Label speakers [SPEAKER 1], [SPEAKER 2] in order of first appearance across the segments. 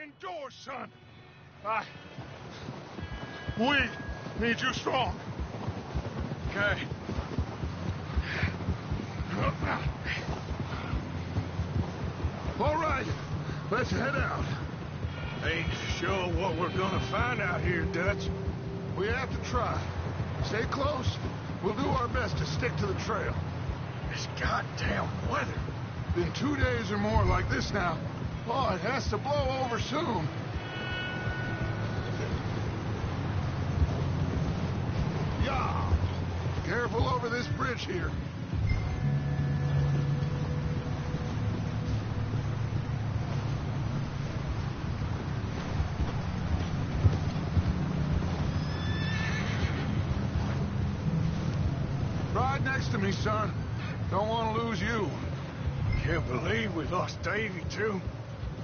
[SPEAKER 1] Indoors, son. We need you strong. Okay. All right, let's head out.
[SPEAKER 2] Ain't sure what we're gonna find out here, Dutch.
[SPEAKER 1] We have to try. Stay close. We'll do our best to stick to the trail.
[SPEAKER 2] This goddamn weather.
[SPEAKER 1] Been 2 days or more like this now. Oh, it has to blow over soon. Yeah. Careful over this bridge here. Ride next to me, son. Don't want to lose you.
[SPEAKER 2] Can't believe we lost Davy, too.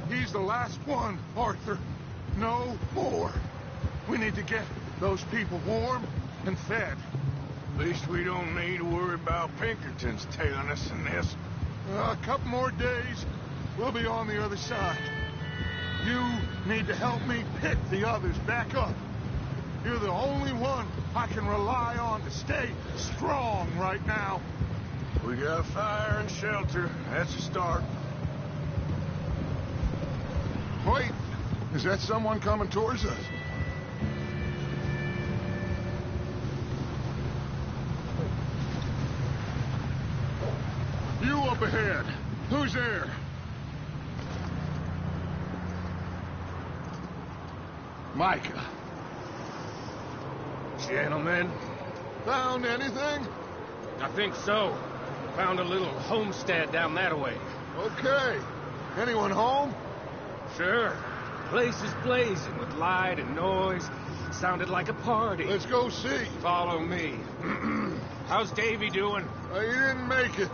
[SPEAKER 1] He's the last one, Arthur. No more. We need to get those people warm and fed.
[SPEAKER 2] At least we don't need to worry about Pinkertons tailing us in this.
[SPEAKER 1] A couple more days, we'll be on the other side. You need to help me pick the others back up. You're the only one I can rely on to stay strong right now.
[SPEAKER 2] We got fire and shelter. That's a start.
[SPEAKER 1] Wait, is that someone coming towards us? You up ahead. Who's there? Micah.
[SPEAKER 3] Gentlemen.
[SPEAKER 1] Found anything?
[SPEAKER 3] I think so. Found a little homestead down that way.
[SPEAKER 1] Okay. Anyone home?
[SPEAKER 3] Sure. Place is blazing with light and noise. Sounded like a party.
[SPEAKER 1] Let's go see.
[SPEAKER 3] Follow me. How's Davy doing?
[SPEAKER 1] He didn't make it.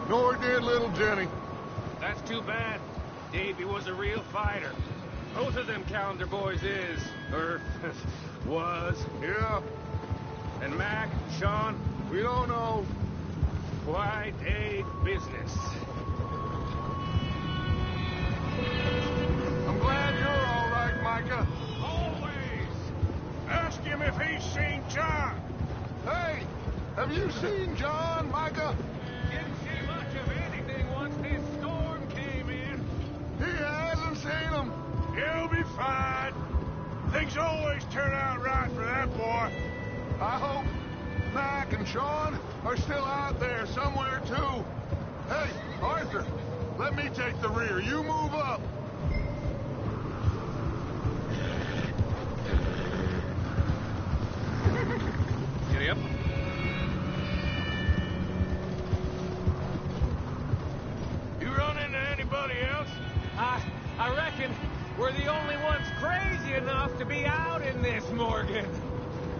[SPEAKER 1] Nor did little Jenny.
[SPEAKER 3] That's too bad. Davy was a real fighter. Both of them Calendar boys is. Or was.
[SPEAKER 1] Yeah.
[SPEAKER 3] And Mac, Sean?
[SPEAKER 1] We don't know.
[SPEAKER 3] Quite a business.
[SPEAKER 1] I'm glad you're all right, Micah.
[SPEAKER 2] Always. Ask him if he's seen John.
[SPEAKER 1] Hey, have you seen John, Micah?
[SPEAKER 3] Didn't see much of anything once this storm came in.
[SPEAKER 1] He hasn't seen him.
[SPEAKER 2] He'll be fine. Things always turn out right for that boy.
[SPEAKER 1] I hope Mac and Sean are still out there somewhere, too. Hey, Arthur, let me take the rear. You move up.
[SPEAKER 3] Giddy up. I reckon we're the only ones crazy enough to be out in this, Morgan.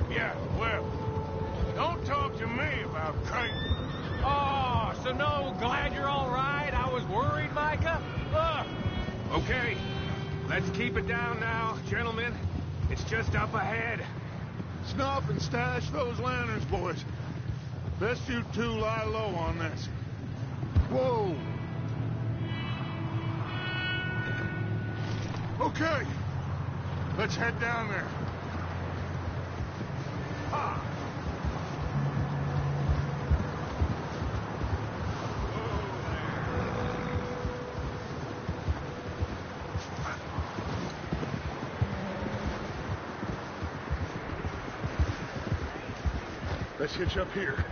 [SPEAKER 2] Yeah, well, don't talk to me about crazy.
[SPEAKER 3] Oh, so no, glad you're all right. I was worried, Micah. Ugh. Okay, let's keep it down now, gentlemen. It's just up ahead.
[SPEAKER 1] Snuff and stash those lanterns, boys. Best you two lie low on this. Whoa! Okay, let's head down there. Ah. Let's hitch up here.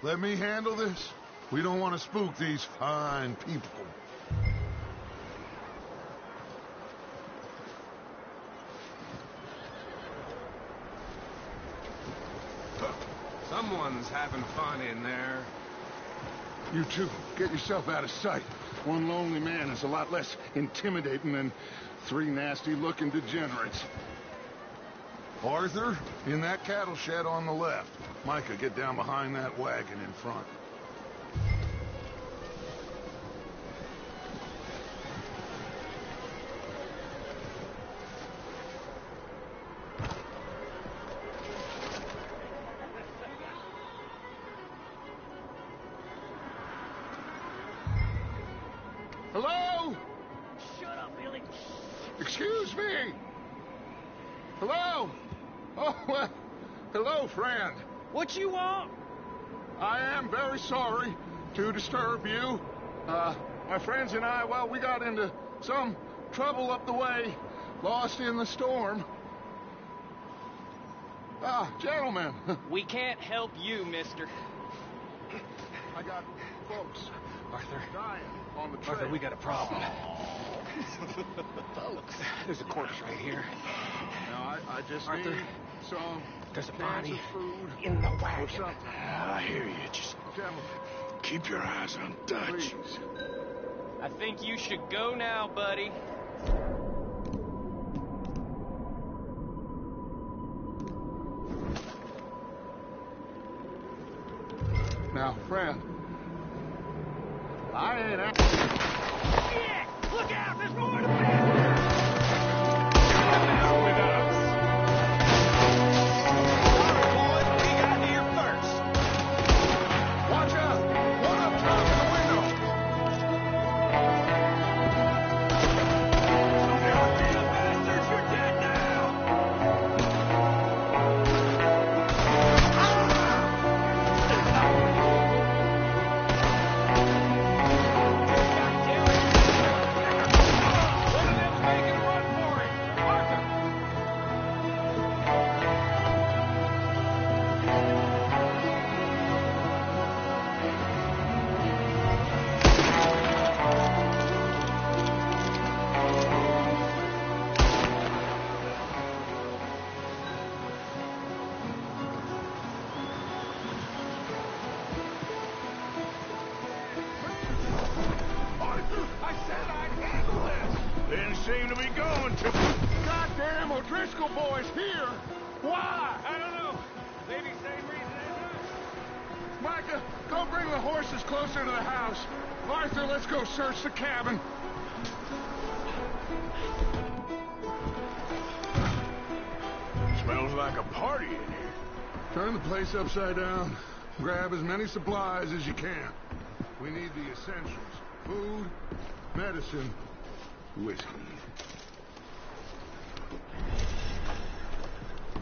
[SPEAKER 1] Let me handle this. We don't want to spook these fine people.
[SPEAKER 3] Someone's having fun in there.
[SPEAKER 1] You two, get yourself out of sight. One lonely man is a lot less intimidating than three nasty-looking degenerates. Arthur, in that cattle shed on the left. Micah, get down behind that wagon in front. Hello?
[SPEAKER 3] Shut up, Billy.
[SPEAKER 1] Excuse me? Hello? Oh, well, hello, friend.
[SPEAKER 3] What you want?
[SPEAKER 1] I am very sorry to disturb you. My friends and I, well, we got into some trouble up the way, lost in the storm. Gentlemen.
[SPEAKER 4] We can't help you, mister.
[SPEAKER 1] I got folks
[SPEAKER 3] Arthur.
[SPEAKER 1] dying on the trail.
[SPEAKER 3] Arthur, we got a problem. Folks, there's a corpse right here.
[SPEAKER 1] Now, I just
[SPEAKER 3] Arthur,
[SPEAKER 1] need some
[SPEAKER 3] there's a
[SPEAKER 1] cans
[SPEAKER 3] body
[SPEAKER 1] of food
[SPEAKER 3] in the
[SPEAKER 1] or
[SPEAKER 3] wagon.
[SPEAKER 1] something.
[SPEAKER 2] I hear you. Just
[SPEAKER 1] Gentlemen,
[SPEAKER 2] keep your eyes on Dutch.
[SPEAKER 1] please.
[SPEAKER 4] I think you should go now, buddy.
[SPEAKER 1] Now, friend, I ain't...
[SPEAKER 3] Shit! Look out! There's more to this! With us.
[SPEAKER 4] Boys, we got here first.
[SPEAKER 1] Watch out! One up top in the window!
[SPEAKER 3] You bastards, you're dead now! God damn it! One of them's making a run for it! Arthur!
[SPEAKER 1] Arthur, I said I'd handle this!
[SPEAKER 2] Didn't seem to be going to.
[SPEAKER 1] Goddamn O'Driscoll boys here! Why?
[SPEAKER 3] I don't know. Maybe same reason as us.
[SPEAKER 1] Micah, go bring the horses closer to the house. Arthur, let's go search the cabin.
[SPEAKER 2] Smells like a party in here.
[SPEAKER 1] Turn the place upside down. Grab as many supplies as you can. We need the essentials. Food, medicine, whiskey.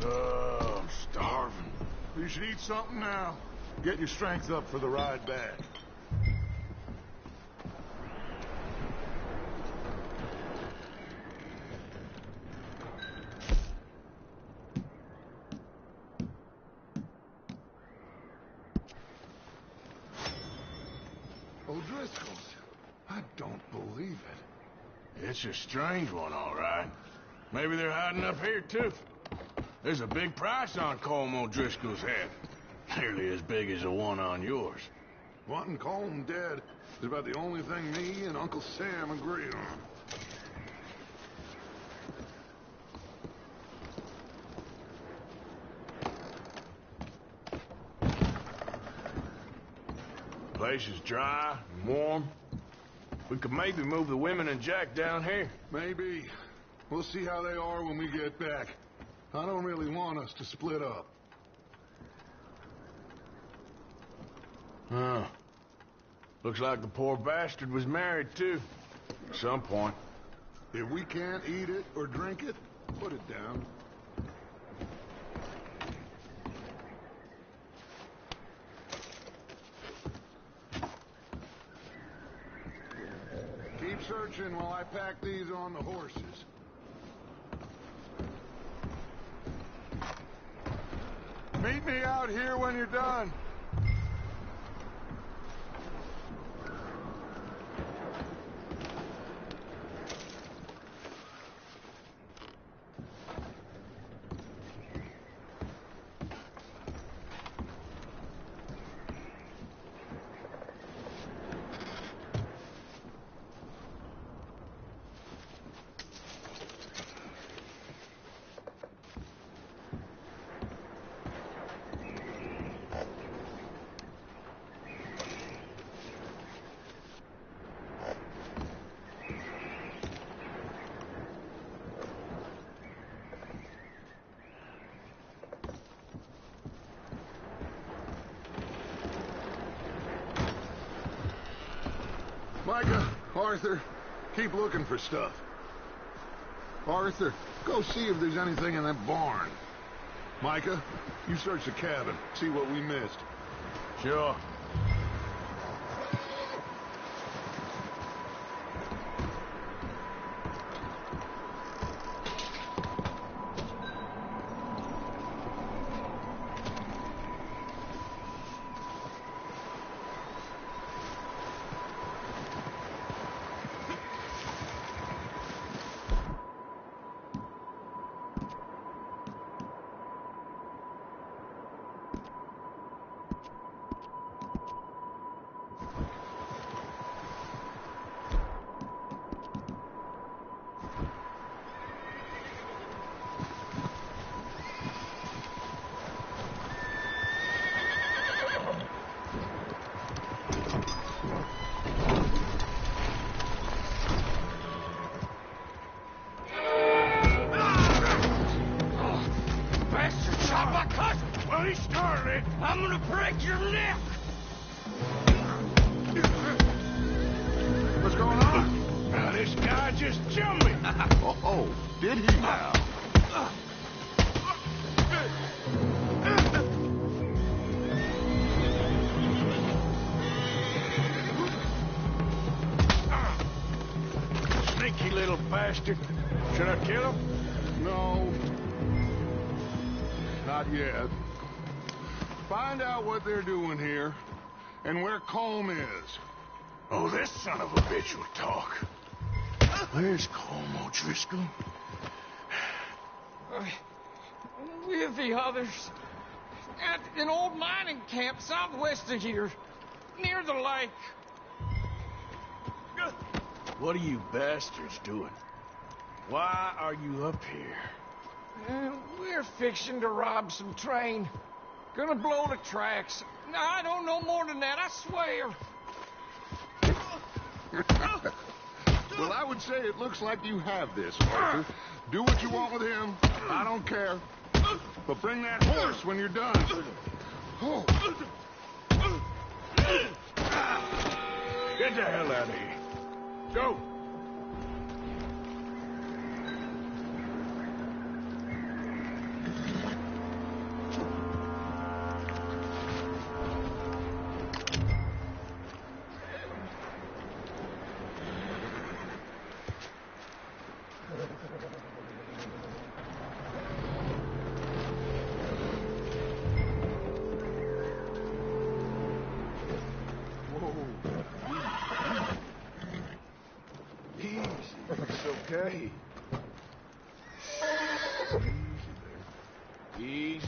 [SPEAKER 2] Oh, I'm starving.
[SPEAKER 1] You should eat something now. Get your strength up for the ride back. O'Driscoll's. I don't believe it.
[SPEAKER 2] It's a strange one, all right. Maybe they're hiding up here, too. There's a big price on Colm O'Driscoll's head. Nearly as big as the one on yours.
[SPEAKER 1] Wanting Colm dead is about the only thing me and Uncle Sam agree on.
[SPEAKER 2] Place is dry and warm. We could maybe move the women and Jack down here.
[SPEAKER 1] Maybe. We'll see how they are when we get back. I don't really want us to split up.
[SPEAKER 2] Huh. Looks like the poor bastard was married, too. At some point.
[SPEAKER 1] If we can't eat it or drink it, put it down. Keep searching while I pack these on the horses. Meet me out here when you're done. Micah, Arthur, keep looking for stuff. Arthur, go see if there's anything in that barn. Micah, you search the cabin, see what we missed.
[SPEAKER 2] Sure.
[SPEAKER 3] I'm gonna break your neck!
[SPEAKER 1] What's going on?
[SPEAKER 2] Now, this guy just jumped me.
[SPEAKER 1] Oh, did he now?
[SPEAKER 2] Sneaky little bastard. Should I kill him?
[SPEAKER 1] No. Not yet. Find out what they're doing here, and where Colm is.
[SPEAKER 2] Oh, this son of a bitch will talk. Where's Colm O'Driscoll?
[SPEAKER 4] With the others. At an old mining camp southwest of here. Near the lake.
[SPEAKER 2] What are you bastards doing? Why are you up here?
[SPEAKER 4] We're fixing to rob some train. Gonna blow the tracks. I don't know more than that, I swear.
[SPEAKER 1] Well, I would say it looks like you have this, Arthur. Do what you want with him. I don't care. But bring that horse when you're done. Oh.
[SPEAKER 2] Get the hell out of here. Go. It's okay. Easy there. Easy.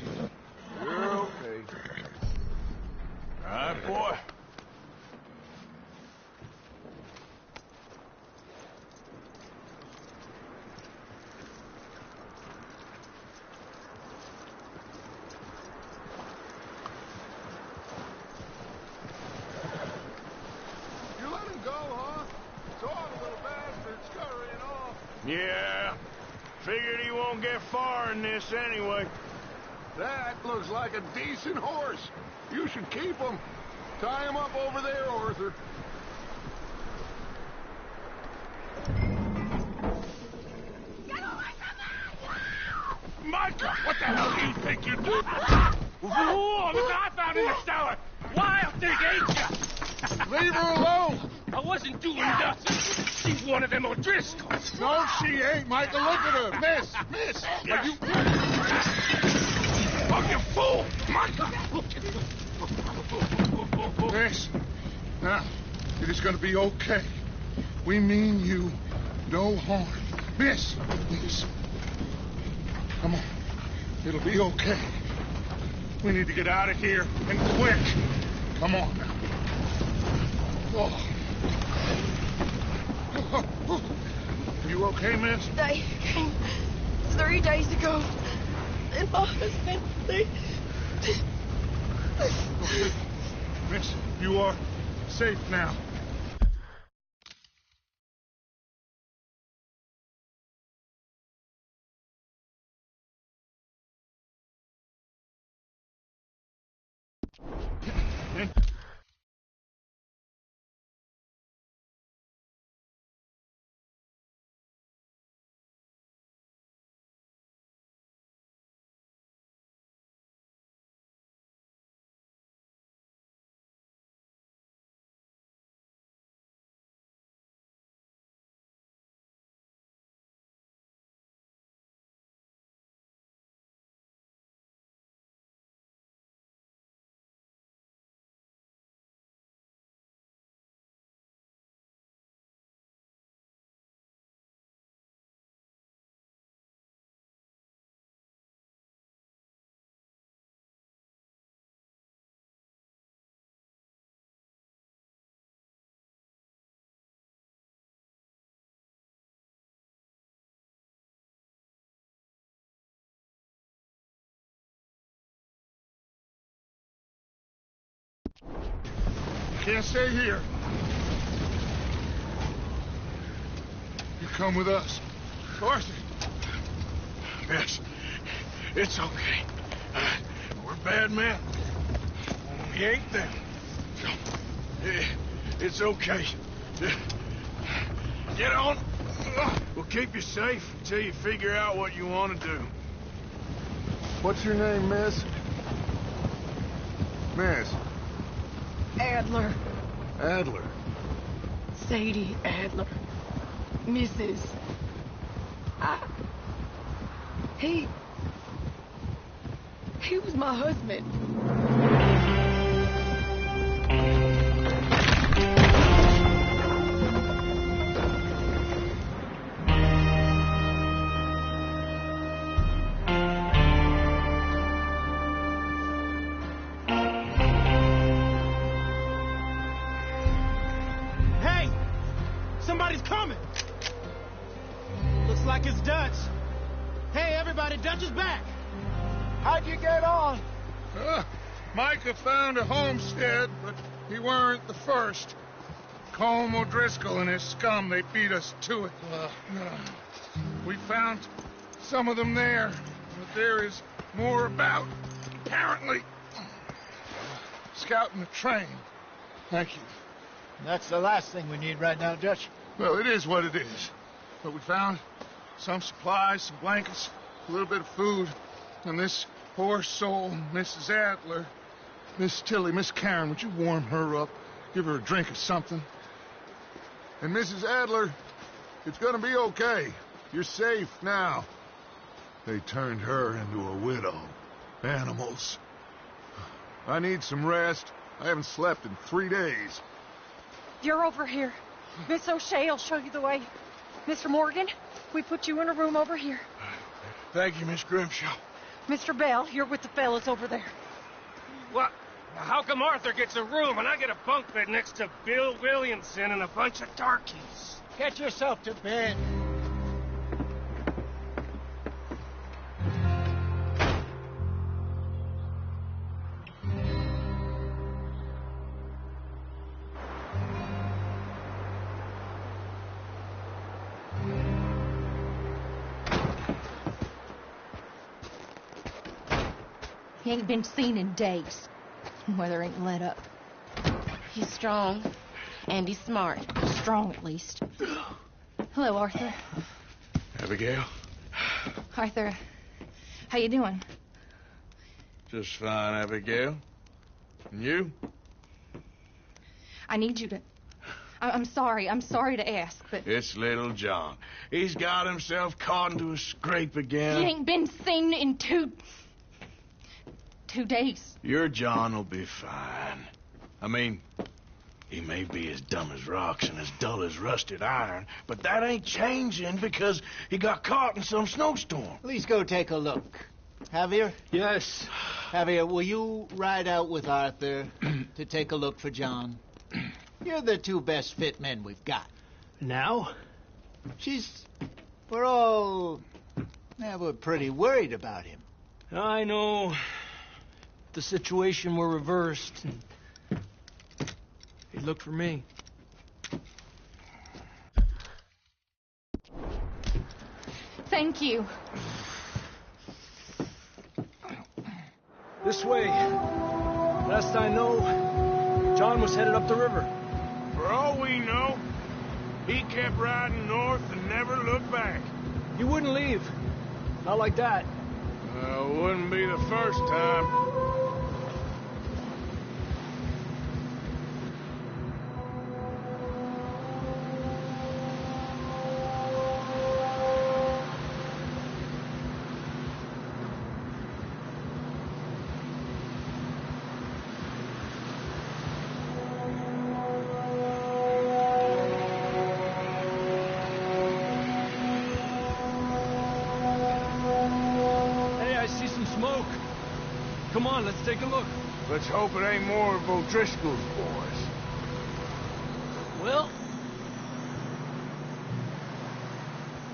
[SPEAKER 2] You're okay. All right, boy.
[SPEAKER 1] You let him go, huh? Saw the little bastard scurrying off.
[SPEAKER 2] Yeah. Figured he won't get far in this anyway.
[SPEAKER 1] That looks like a decent horse. You should keep him. Tie him up over there, Arthur.
[SPEAKER 2] Micah, what the hell do you think you're doing?
[SPEAKER 3] Whoa, look what I found in the cellar! Wild thing, ain't ya?
[SPEAKER 1] Leave her alone.
[SPEAKER 3] I wasn't doing nothing. She's one of them O'Driscolls.
[SPEAKER 1] No, she ain't, Michael. Look at her. Miss. Are you...
[SPEAKER 2] Oh, you fool! Micah!
[SPEAKER 1] Miss. Now, it is going to be okay. We mean you no harm. Miss. Come on. It'll be okay. We need to get out of here, and quick. Come on now. Oh. You okay, miss?
[SPEAKER 5] They came 3 days ago. And my husband, they...
[SPEAKER 1] Okay. Miss, you are safe now. Can't stay here. You come with us. Arthur.
[SPEAKER 2] Yes, it's okay. We're bad men. We ain't them. So, it's okay. Get on. We'll keep you safe until you figure out what you want to do.
[SPEAKER 1] What's your name, miss? Miss.
[SPEAKER 5] Adler.
[SPEAKER 1] Adler.
[SPEAKER 5] Sadie Adler. Mrs. He was my husband.
[SPEAKER 6] Hey! Somebody's coming! Looks like it's Dutch. Hey, everybody, Dutch is back! How'd you get on?
[SPEAKER 1] Micah found a homestead, but he weren't the first. Colm O'Driscoll and his scum, they beat us to it. We found some of them there, but there is more about. Apparently, scouting the train. Thank you.
[SPEAKER 6] That's the last thing we need right now, Dutch.
[SPEAKER 1] Well, it is what it is. But we found some supplies, some blankets, a little bit of food, and this poor soul, Mrs. Adler, Miss Tilly, Miss Karen, would you warm her up? Give her a drink or something? And Mrs. Adler, it's gonna be okay. You're safe now. They turned her into a widow. Animals. I need some rest. I haven't slept in 3 days.
[SPEAKER 7] You're over here. Miss O'Shea will show you the way. Mr. Morgan, we put you in a room over here.
[SPEAKER 2] Thank you, Miss Grimshaw.
[SPEAKER 7] Mr. Bell, you're with the fellas over there.
[SPEAKER 3] What? How come Arthur gets a room and I get a bunk bed next to Bill Williamson and a bunch of darkies?
[SPEAKER 6] Get yourself to bed.
[SPEAKER 8] He ain't been seen in days. Weather ain't let up.
[SPEAKER 5] He's strong, and he's smart.
[SPEAKER 8] Strong, at least. Hello, Arthur.
[SPEAKER 2] Abigail?
[SPEAKER 8] Arthur, how you doing?
[SPEAKER 2] Just fine, Abigail. And you?
[SPEAKER 8] I need you to... I'm sorry to ask, but...
[SPEAKER 2] It's little John. He's got himself caught into a scrape again.
[SPEAKER 8] He ain't been seen in 2 days.
[SPEAKER 2] Your John will be fine. I mean, he may be as dumb as rocks and as dull as rusted iron, but that ain't changing because he got caught in some snowstorm.
[SPEAKER 6] Please go take a look. Javier?
[SPEAKER 3] Yes.
[SPEAKER 6] Javier, will you ride out with Arthur to take a look for John? You're the 2 best fit men we've got.
[SPEAKER 3] Now?
[SPEAKER 6] We're pretty worried about him.
[SPEAKER 3] I know. The situation were reversed. He looked for me.
[SPEAKER 8] Thank you.
[SPEAKER 3] This way. Last I know, John was headed up the river.
[SPEAKER 2] For all we know, he kept riding north and never looked back.
[SPEAKER 3] He wouldn't leave. Not like that.
[SPEAKER 2] Wouldn't be the first time.
[SPEAKER 3] Come on, let's take a look.
[SPEAKER 2] Let's hope it ain't more of O'Driscoll's boys.
[SPEAKER 3] Well,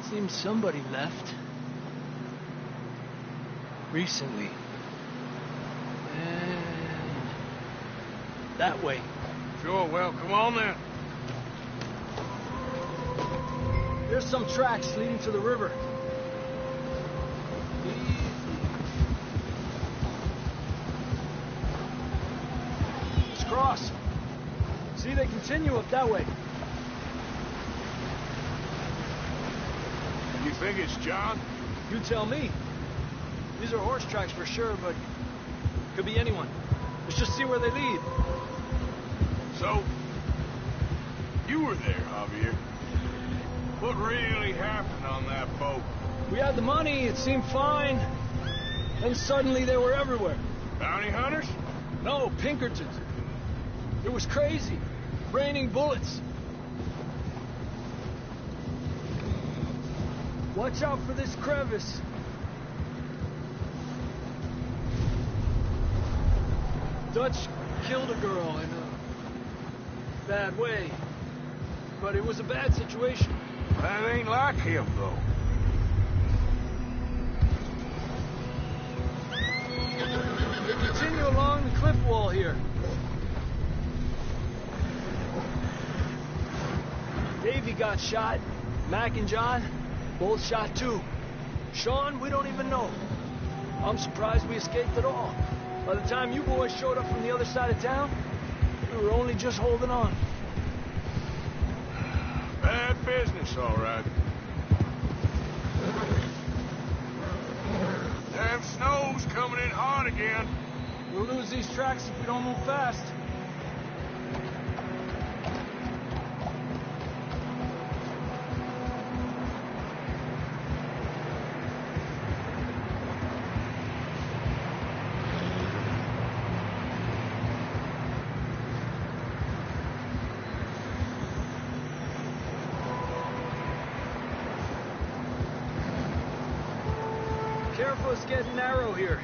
[SPEAKER 3] seems somebody left. Recently. And that way.
[SPEAKER 2] Sure, well, come on then.
[SPEAKER 3] There's some tracks leading to the river. Cross. See, they continue up that way.
[SPEAKER 2] You think it's John?
[SPEAKER 3] You tell me. These are horse tracks for sure, but could be anyone. Let's just see where they lead.
[SPEAKER 2] So, you were there, Javier. What really happened on that boat?
[SPEAKER 3] We had the money, it seemed fine. Then suddenly they were everywhere.
[SPEAKER 2] Bounty hunters?
[SPEAKER 3] No, Pinkertons. It was crazy. Raining bullets. Watch out for this crevice. Dutch killed a girl in a bad way. But it was a bad situation.
[SPEAKER 2] That ain't like him, though.
[SPEAKER 3] Continue along the cliff wall here. Davey got shot. Mac and John, both shot too. Sean, we don't even know. I'm surprised we escaped at all. By the time you boys showed up from the other side of town, we were only just holding on.
[SPEAKER 2] Bad business, all right. Damn snow's coming in hard again.
[SPEAKER 3] We'll lose these tracks if we don't move fast. careful, it's getting narrow here.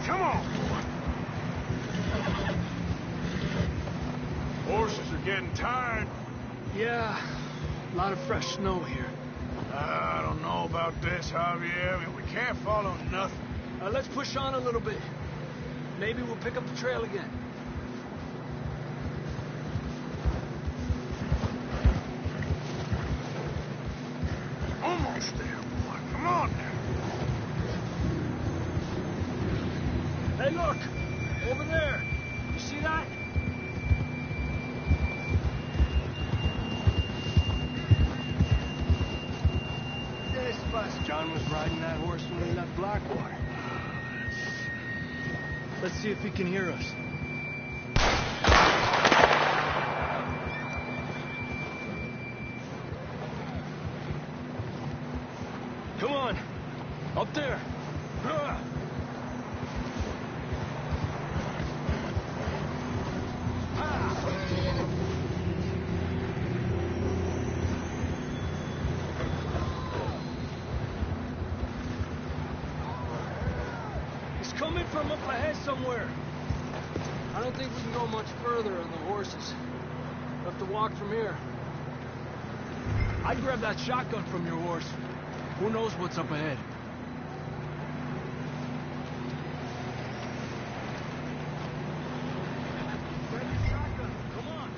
[SPEAKER 2] Come on. Horses are getting tired.
[SPEAKER 3] Yeah, a lot of fresh snow here.
[SPEAKER 2] I don't know about this, Javier. I mean, we can't follow nothing.
[SPEAKER 3] Let's push on a little bit. Maybe we'll pick up the trail again.
[SPEAKER 2] Almost there, boy. Come on now.
[SPEAKER 3] Hey, look! Over there! You see that? This bus. John was riding that horse when we left Blackwater. Let's see if he can hear us. Come on! Up there! Coming from up ahead somewhere. I don't think we can go much further on the horses. We'll have to walk from here. I'd grab that shotgun from your horse. Who knows what's up ahead? Grab your shotgun. Come on.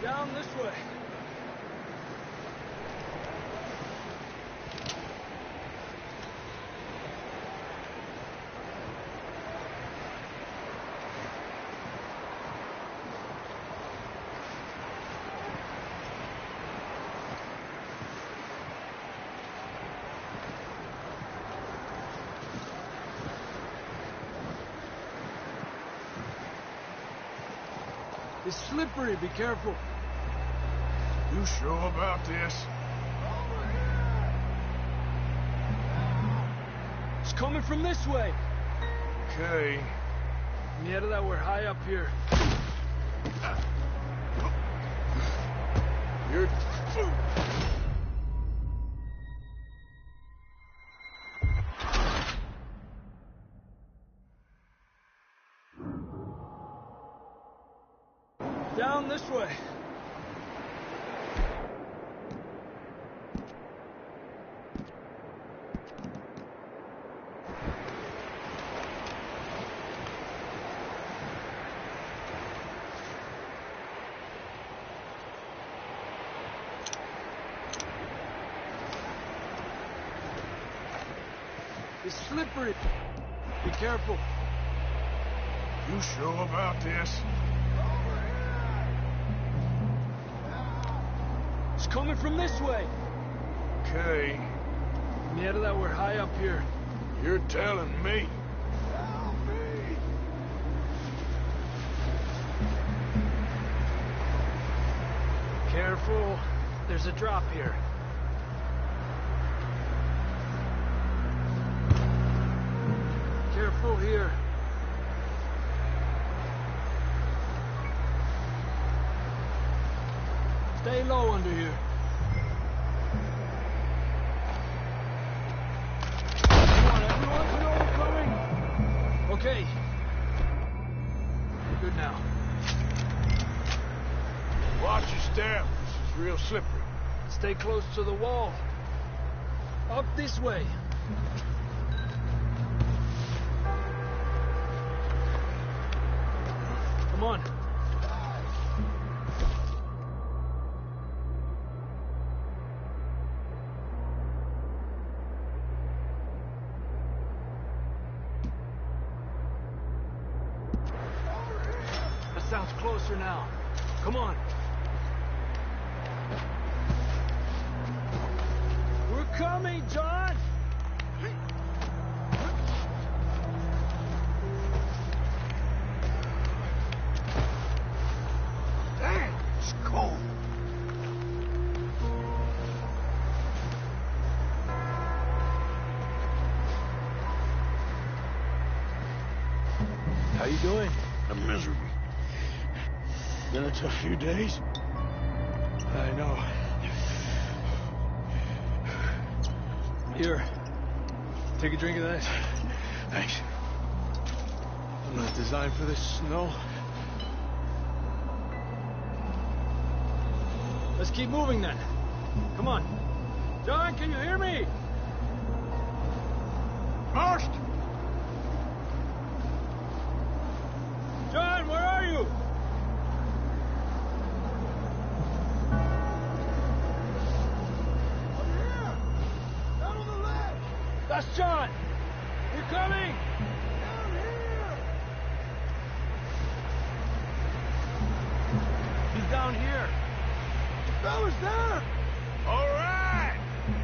[SPEAKER 3] Down this way. It's slippery, be careful.
[SPEAKER 2] You sure about this?
[SPEAKER 3] It's coming from this way.
[SPEAKER 2] Okay.
[SPEAKER 3] Yeah, that we're high up here.
[SPEAKER 2] You're...
[SPEAKER 3] Down this way. It's slippery. Be careful.
[SPEAKER 2] You sure about this?
[SPEAKER 3] It's coming from this way.
[SPEAKER 2] Okay.
[SPEAKER 3] Yeah, that we're high up here.
[SPEAKER 2] You're telling me.
[SPEAKER 1] Help me!
[SPEAKER 3] Careful. There's a drop here. Careful here. Stay low under here. Come on, everyone, we know we're coming. Okay. We're good now.
[SPEAKER 2] Watch your step. This is real slippery.
[SPEAKER 3] Stay close to the wall. Up this way. Come on. That sounds closer now. Come on. We're coming, John!
[SPEAKER 2] Damn, it's cold.
[SPEAKER 3] How you doing?
[SPEAKER 2] I'm miserable. Been a tough few days.
[SPEAKER 3] I know. Here. Take a drink of that.
[SPEAKER 2] Thanks.
[SPEAKER 3] I'm not designed for this snow. Let's keep moving then. Come on. John, can you hear me?
[SPEAKER 2] First!
[SPEAKER 3] John, where are you?
[SPEAKER 2] Over here! Down on the left!
[SPEAKER 3] That's John! We're coming!
[SPEAKER 2] Down here!
[SPEAKER 3] He's down here.
[SPEAKER 2] The fella's there! All right!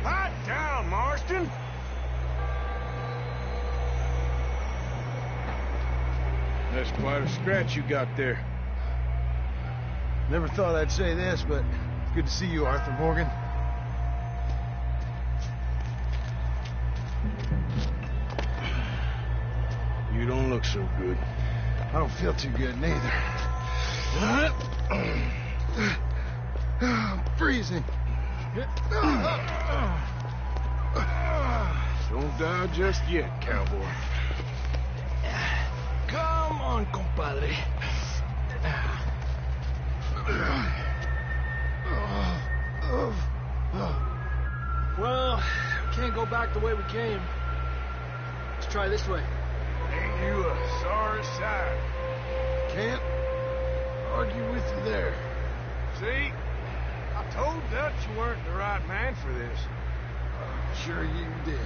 [SPEAKER 2] Pipe down, Marston!
[SPEAKER 9] That's quite a scratch you got there. Never thought I'd say this, but it's good to see you, Arthur Morgan.
[SPEAKER 2] You don't look so good.
[SPEAKER 9] I don't feel too good, neither. I'm freezing.
[SPEAKER 2] Don't die just yet, cowboy.
[SPEAKER 3] Come on, compadre. Well, we can't go back the way we came. Let's try this way.
[SPEAKER 2] Ain't you a sorry sight?
[SPEAKER 9] Can't argue with you there.
[SPEAKER 2] See? I told Dutch you weren't the right man for this.
[SPEAKER 9] Sure you did.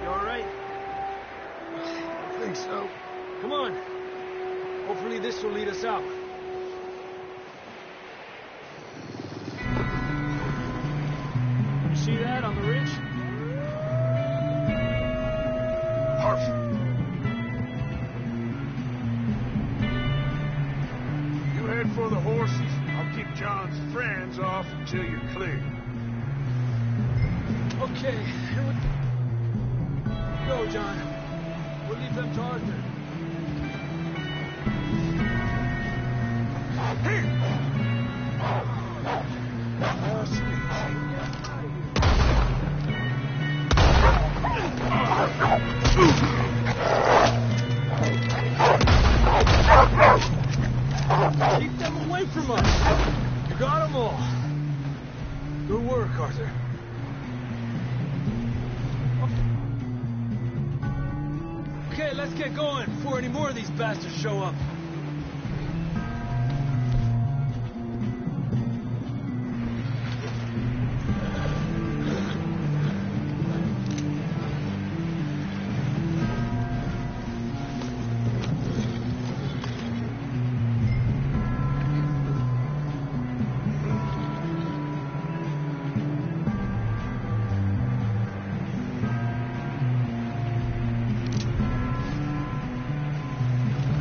[SPEAKER 3] You all right?
[SPEAKER 9] I think so.
[SPEAKER 3] Come on. Hopefully this will lead us out. You see that on the ridge?
[SPEAKER 2] Perfect. You head for the horses. I'll keep John's friends off until you're clear.
[SPEAKER 3] Okay, here we go, John. We'll leave them to Arthur.
[SPEAKER 2] Here!
[SPEAKER 3] Keep them away from us. You got them all. Good work, Arthur. Okay, let's get going before any more of these bastards show up.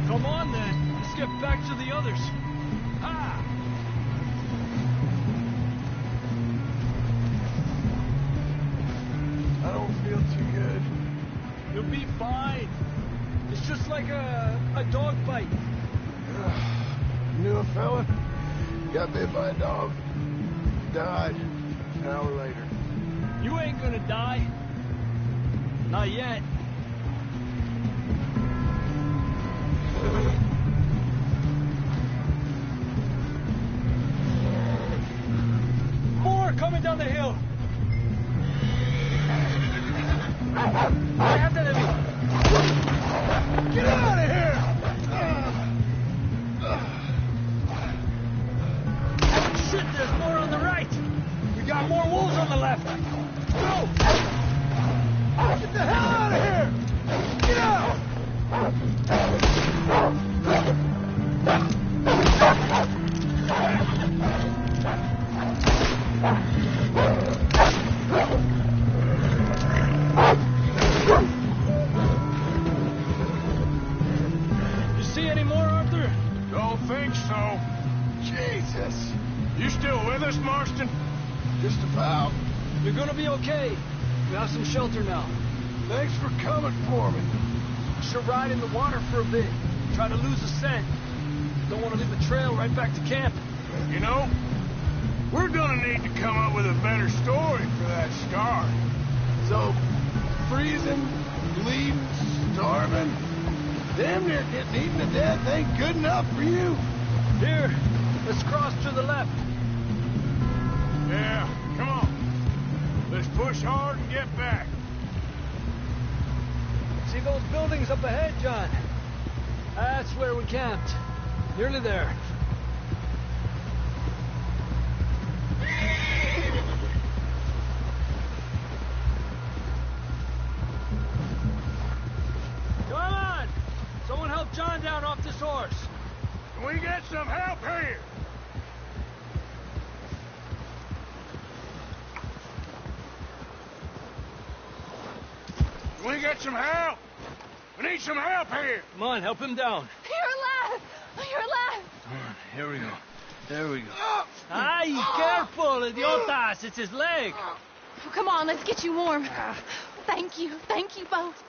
[SPEAKER 3] Come on, then. Let's get back to the others. Ah!
[SPEAKER 9] I don't feel too good.
[SPEAKER 3] You'll be fine. It's just like a dog bite.
[SPEAKER 9] You knew a fella? Got bit by a dog. Died an hour later.
[SPEAKER 3] You ain't gonna die. Not yet. More coming down the hill. After them. Get out of here! Shit, there's more on the right. We got more wolves on the left. Go! Get the hell out of here! Get out! You see any more, Arthur?
[SPEAKER 2] Don't think so.
[SPEAKER 9] Jesus!
[SPEAKER 2] You still with us, Marston?
[SPEAKER 9] Just about.
[SPEAKER 3] You're gonna be okay. We have some shelter now.
[SPEAKER 9] Thanks for coming for me.
[SPEAKER 3] should ride in the water for a bit. Try to lose the scent. Don't want to leave a trail right back to camp.
[SPEAKER 2] You know, we're gonna need to come up with a better story for that scar.
[SPEAKER 9] So, freezing, bleeding, starving, damn near getting eaten to death ain't good enough for you.
[SPEAKER 3] Here, let's cross to the left.
[SPEAKER 2] Yeah, come on. Let's push hard and get back.
[SPEAKER 3] See those buildings up ahead, John? That's where we camped. Nearly there. Come on! Someone help John down off this horse.
[SPEAKER 2] Can we get some help here? Can we get some help? We need some help here.
[SPEAKER 3] Come on, help him down.
[SPEAKER 5] You're alive! You're alive!
[SPEAKER 3] Come on, here we go. There we go. Ay, careful, idiotas! It's his leg.
[SPEAKER 5] Oh, come on, let's get you warm. Thank you both.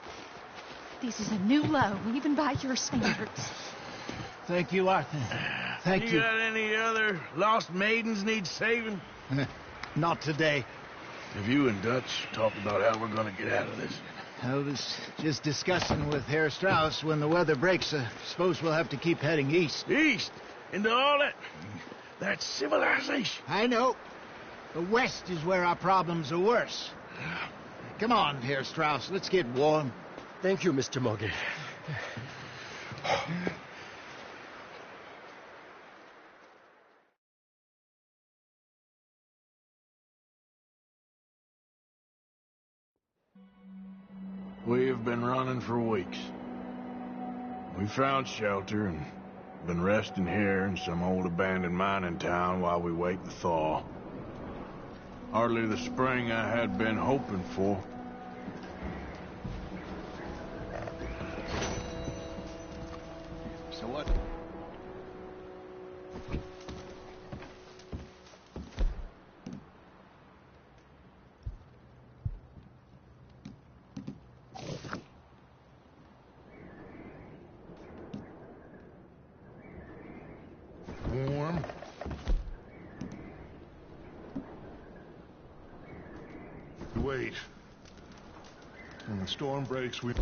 [SPEAKER 5] This is a new low, even by your standards.
[SPEAKER 6] Thank you, Arthur. Thank you.
[SPEAKER 2] You got any other lost maidens need saving?
[SPEAKER 6] Not today.
[SPEAKER 2] Have you and Dutch talked about how we're gonna get out of this?
[SPEAKER 6] I was just discussing with Herr Strauss when the weather breaks. I suppose we'll have to keep heading east.
[SPEAKER 2] East? Into all that civilization?
[SPEAKER 6] I know. The west is where our problems are worse. Come on, Herr Strauss. Let's get warm.
[SPEAKER 3] Thank you, Mr. Morgan.
[SPEAKER 2] We have been running for weeks. We found shelter and been resting here in some old abandoned mining town while we wait the thaw. Hardly the spring I had been hoping for.
[SPEAKER 6] So what?
[SPEAKER 1] Warm. Wait. When the storm breaks, well,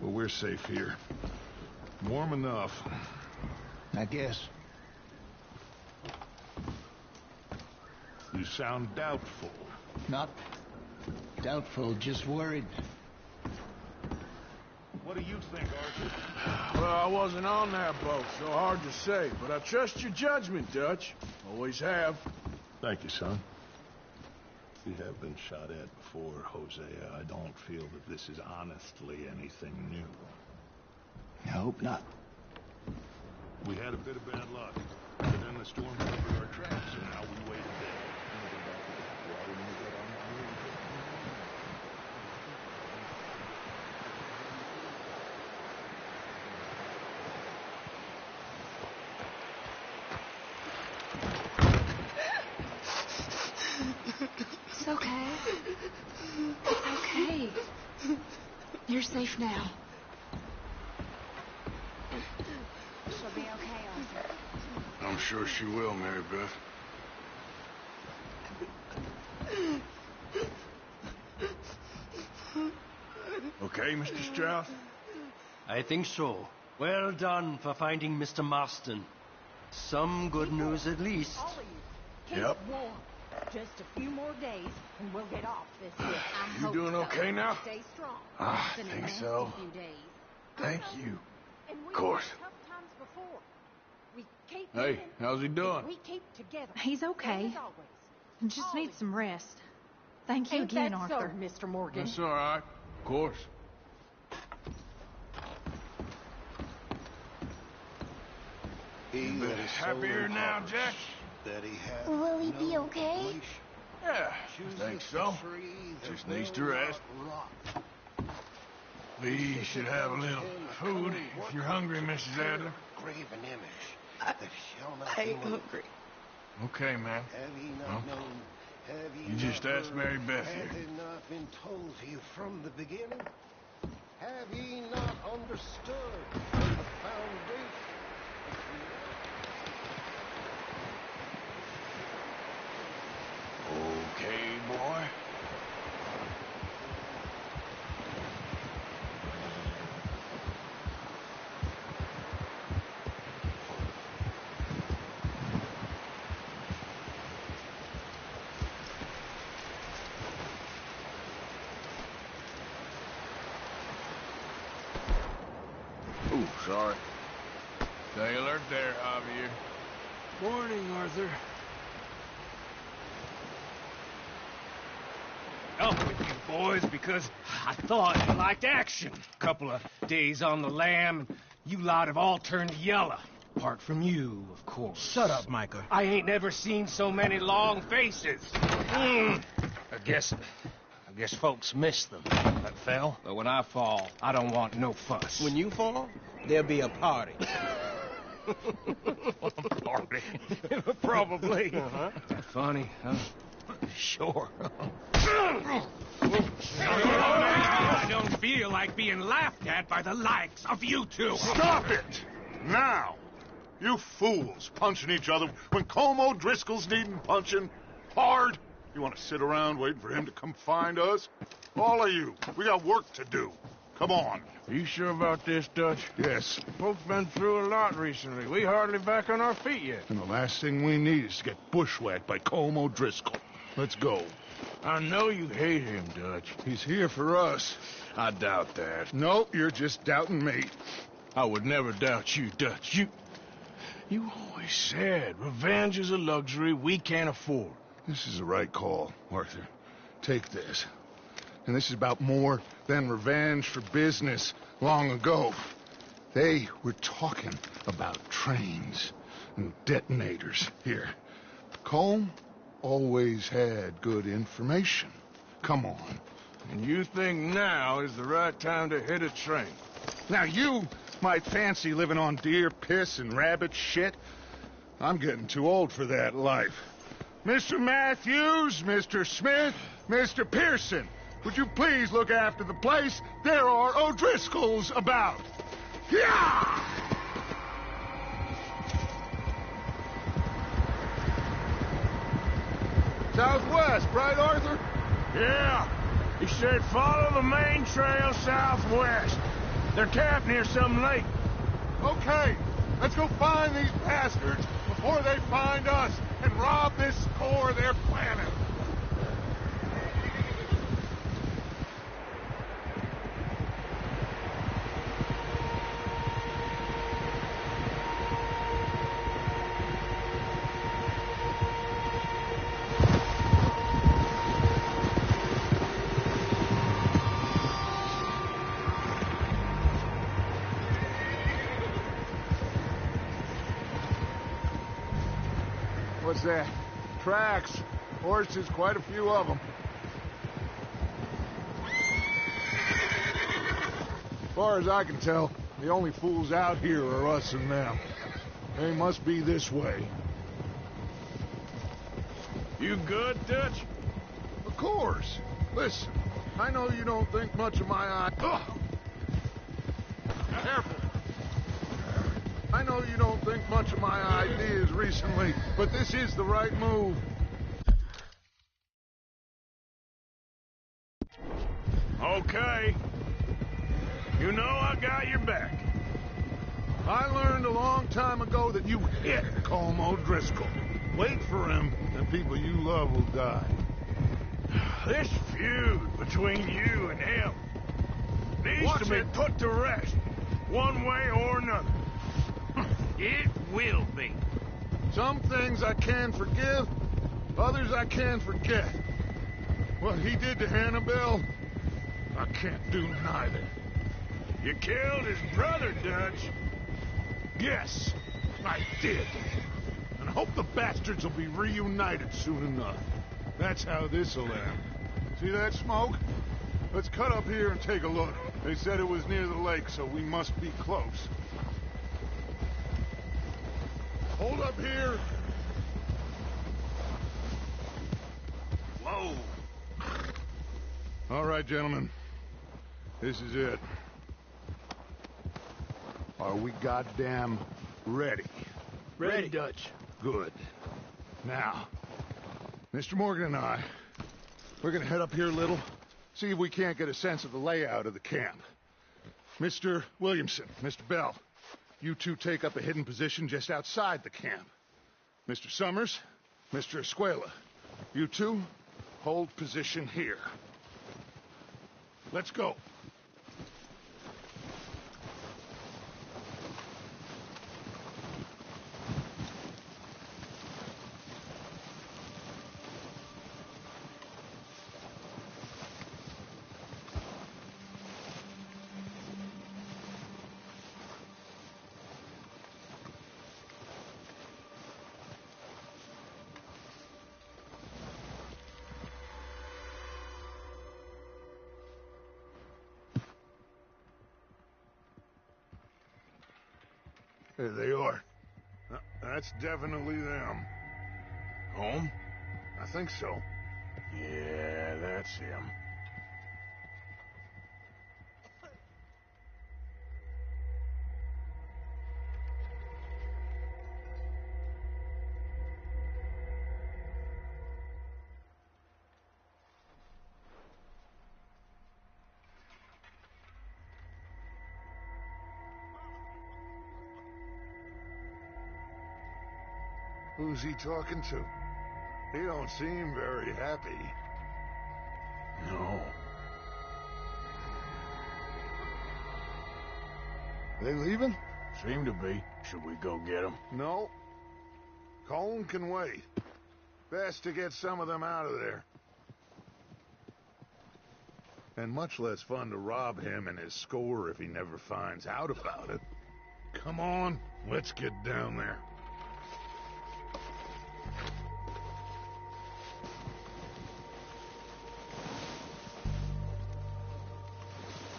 [SPEAKER 1] we're safe here. Warm enough.
[SPEAKER 6] I guess.
[SPEAKER 1] You sound doubtful.
[SPEAKER 6] Not doubtful, just worried.
[SPEAKER 1] What do you think, Arthur?
[SPEAKER 2] Well, I wasn't on that boat, so hard to say. But I trust your judgment, Dutch. Always have.
[SPEAKER 1] Thank you, son. We have been shot at before, Hosea. I don't feel that this is honestly anything new.
[SPEAKER 6] I hope not.
[SPEAKER 1] We had a bit of bad luck, but then the storm covered our tracks, and now we waited there.
[SPEAKER 5] It's okay. It's okay. You're safe now. She'll be okay, Arthur.
[SPEAKER 2] I'm sure she will, Mary Beth. Okay, Mr. Strauss?
[SPEAKER 10] I think so. Well done for finding Mr. Marston. Some good news at least.
[SPEAKER 11] All of you, keep
[SPEAKER 2] Yep.
[SPEAKER 11] warm. Just a few more days, and we'll get off this hit.
[SPEAKER 2] You doing okay now?
[SPEAKER 11] Stay strong.
[SPEAKER 2] I
[SPEAKER 11] It's been a
[SPEAKER 2] think
[SPEAKER 11] nasty
[SPEAKER 2] so.
[SPEAKER 11] few days.
[SPEAKER 2] Thank you.
[SPEAKER 11] And we
[SPEAKER 2] Of course.
[SPEAKER 11] had tough times before. We keep
[SPEAKER 2] Hey,
[SPEAKER 11] moving,
[SPEAKER 2] how's he doing?
[SPEAKER 11] we keep together.
[SPEAKER 8] He's okay.
[SPEAKER 11] As always.
[SPEAKER 8] Just needs some rest. Thank you
[SPEAKER 11] Ain't
[SPEAKER 8] again,
[SPEAKER 11] that
[SPEAKER 8] Arthur.
[SPEAKER 11] so, Mr. Morgan?
[SPEAKER 2] That's all right. Of course.
[SPEAKER 9] He
[SPEAKER 2] You bit happier now, Jack?
[SPEAKER 9] that he had
[SPEAKER 5] Will he be okay?
[SPEAKER 2] Yeah, I think so. Just needs to rest. We should have a little food if you're hungry, Mrs. Adler.
[SPEAKER 9] Graven image that shall not
[SPEAKER 5] I
[SPEAKER 9] be
[SPEAKER 5] ain't
[SPEAKER 9] moved.
[SPEAKER 5] hungry.
[SPEAKER 2] Okay, man.
[SPEAKER 9] Have ye
[SPEAKER 2] Well,
[SPEAKER 9] not known? Have ye
[SPEAKER 2] You just just ask Mary Beth here.
[SPEAKER 9] Had it not been told to you from the beginning? Have ye not understood from the foundation?
[SPEAKER 2] Okay, boy. Ooh, sorry. Stay alert there, Javier.
[SPEAKER 3] Morning, Arthur.
[SPEAKER 12] Up with you boys because I thought you liked action. Couple of days on the lam, and you lot have all turned yellow. Apart from you, of course.
[SPEAKER 13] Shut up, Micah.
[SPEAKER 12] I ain't never seen so many long faces. I guess folks miss them. That fell. But when I fall, I don't want no fuss.
[SPEAKER 13] When you fall, there'll be a party.
[SPEAKER 12] Party? Probably. That funny, huh? Sure. I don't feel like being laughed at by the likes of you two.
[SPEAKER 1] Stop it! Now! You fools punching each other when Colm O'Driscoll's needing punching hard. You want to sit around waiting for him to come find us? All of you, we got work to do. Come on.
[SPEAKER 2] Are you sure about this, Dutch?
[SPEAKER 1] Yes.
[SPEAKER 2] Folks been through a lot recently. We hardly back on our feet yet.
[SPEAKER 1] And the last thing we need is to get bushwhacked by Colm O'Driscoll. Let's go.
[SPEAKER 2] I know you hate him, Dutch.
[SPEAKER 1] He's here for us.
[SPEAKER 2] I doubt that.
[SPEAKER 1] No, you're just doubting me.
[SPEAKER 2] I would never doubt you, Dutch. You always said revenge is a luxury we can't afford.
[SPEAKER 1] This is the right call, Arthur. Take this. And this is about more than revenge for business long ago. They were talking about trains and detonators here. Colm always had good information. Come on.
[SPEAKER 2] And you think now is the right time to hit a train?
[SPEAKER 1] Now you might fancy living on deer piss and rabbit shit. I'm getting too old for that life. Mr. Matthews, Mr. Smith, Mr. Pearson, would you please look after the place? There are O'Driscolls about. Yeah! Southwest, right, Arthur?
[SPEAKER 2] Yeah. He said follow the main trail southwest. They're camped near some lake.
[SPEAKER 1] Okay, let's go find these bastards before they find us and rob this core they're planning. What's that? Tracks. Horses, quite a few of them. As far as I can tell, the only fools out here are us and them. They must be this way.
[SPEAKER 2] You good, Dutch?
[SPEAKER 1] Of course. Listen, I know you don't think much of my Careful. I know you don't think much of my ideas recently, but this is the right move.
[SPEAKER 2] Okay. You know I got your back.
[SPEAKER 1] I learned a long time ago that you hit Colm O'Driscoll. Wait for him, and people you love will die.
[SPEAKER 2] This feud between you and him needs to be put to rest, one way or another.
[SPEAKER 12] It will be.
[SPEAKER 1] Some things I can forgive, others I can forget. What he did to Annabelle, I can't do neither.
[SPEAKER 2] You killed his brother, Dutch.
[SPEAKER 1] Yes, I did. And I hope the bastards will be reunited soon enough. That's how this'll end. See that smoke? Let's cut up here and take a look. They said it was near the lake, so we must be close. Hold up here.
[SPEAKER 12] Whoa.
[SPEAKER 1] All right, gentlemen. This is it. Are we goddamn ready?
[SPEAKER 3] Ready, Dutch.
[SPEAKER 1] Good. Now, Mr. Morgan and I, we're gonna head up here a little, see if we can't get a sense of the layout of the camp. Mr. Williamson, Mr. Bell, you two take up a hidden position just outside the camp. Mr. Summers, Mr. Escuela, you two hold position here. Let's go. There they are. That's definitely them.
[SPEAKER 2] Home?
[SPEAKER 1] I think so.
[SPEAKER 2] Yeah, that's him.
[SPEAKER 1] Who's he talking to? He don't seem very happy.
[SPEAKER 2] No.
[SPEAKER 1] They leaving?
[SPEAKER 2] Seem to be. Should we go get them?
[SPEAKER 1] No. Colin can wait. Best to get some of them out of there. And much less fun to rob him and his score if he never finds out about it. Come on, let's get down there.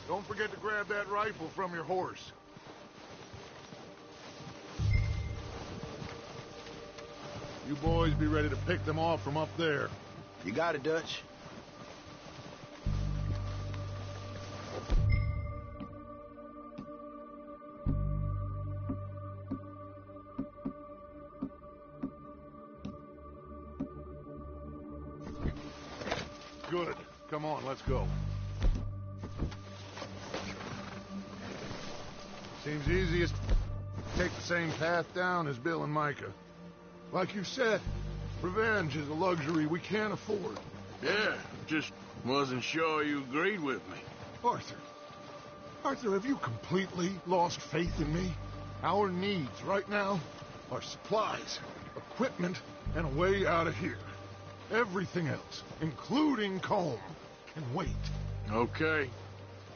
[SPEAKER 1] Don't forget to grab that rifle from your horse. You boys be ready to pick them off from up there.
[SPEAKER 13] You got it, Dutch.
[SPEAKER 1] Good. Come on, let's go. Seems easiest to take the same path down as Bill and Micah. Like you said, revenge is a luxury we can't afford.
[SPEAKER 2] Yeah, just wasn't sure you agreed with me.
[SPEAKER 1] Arthur, have you completely lost faith in me? Our needs right now are supplies, equipment, and a way out of here. Everything else, including Colm, can wait.
[SPEAKER 2] Okay.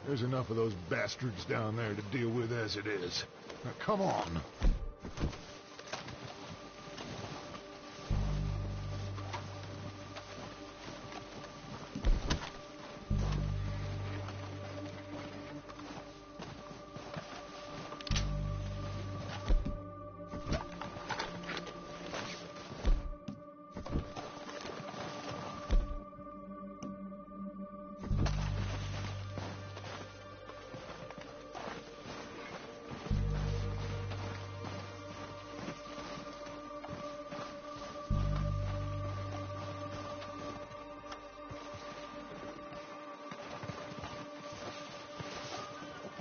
[SPEAKER 1] There's enough of those bastards down there to deal with as it is. Now, come on.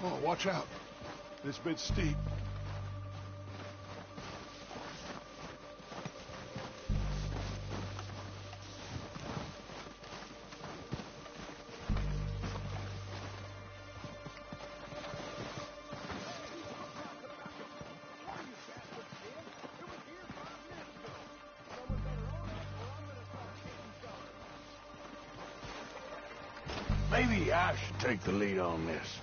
[SPEAKER 1] Oh, watch out. This bit's steep.
[SPEAKER 2] Maybe I should take the lead on this.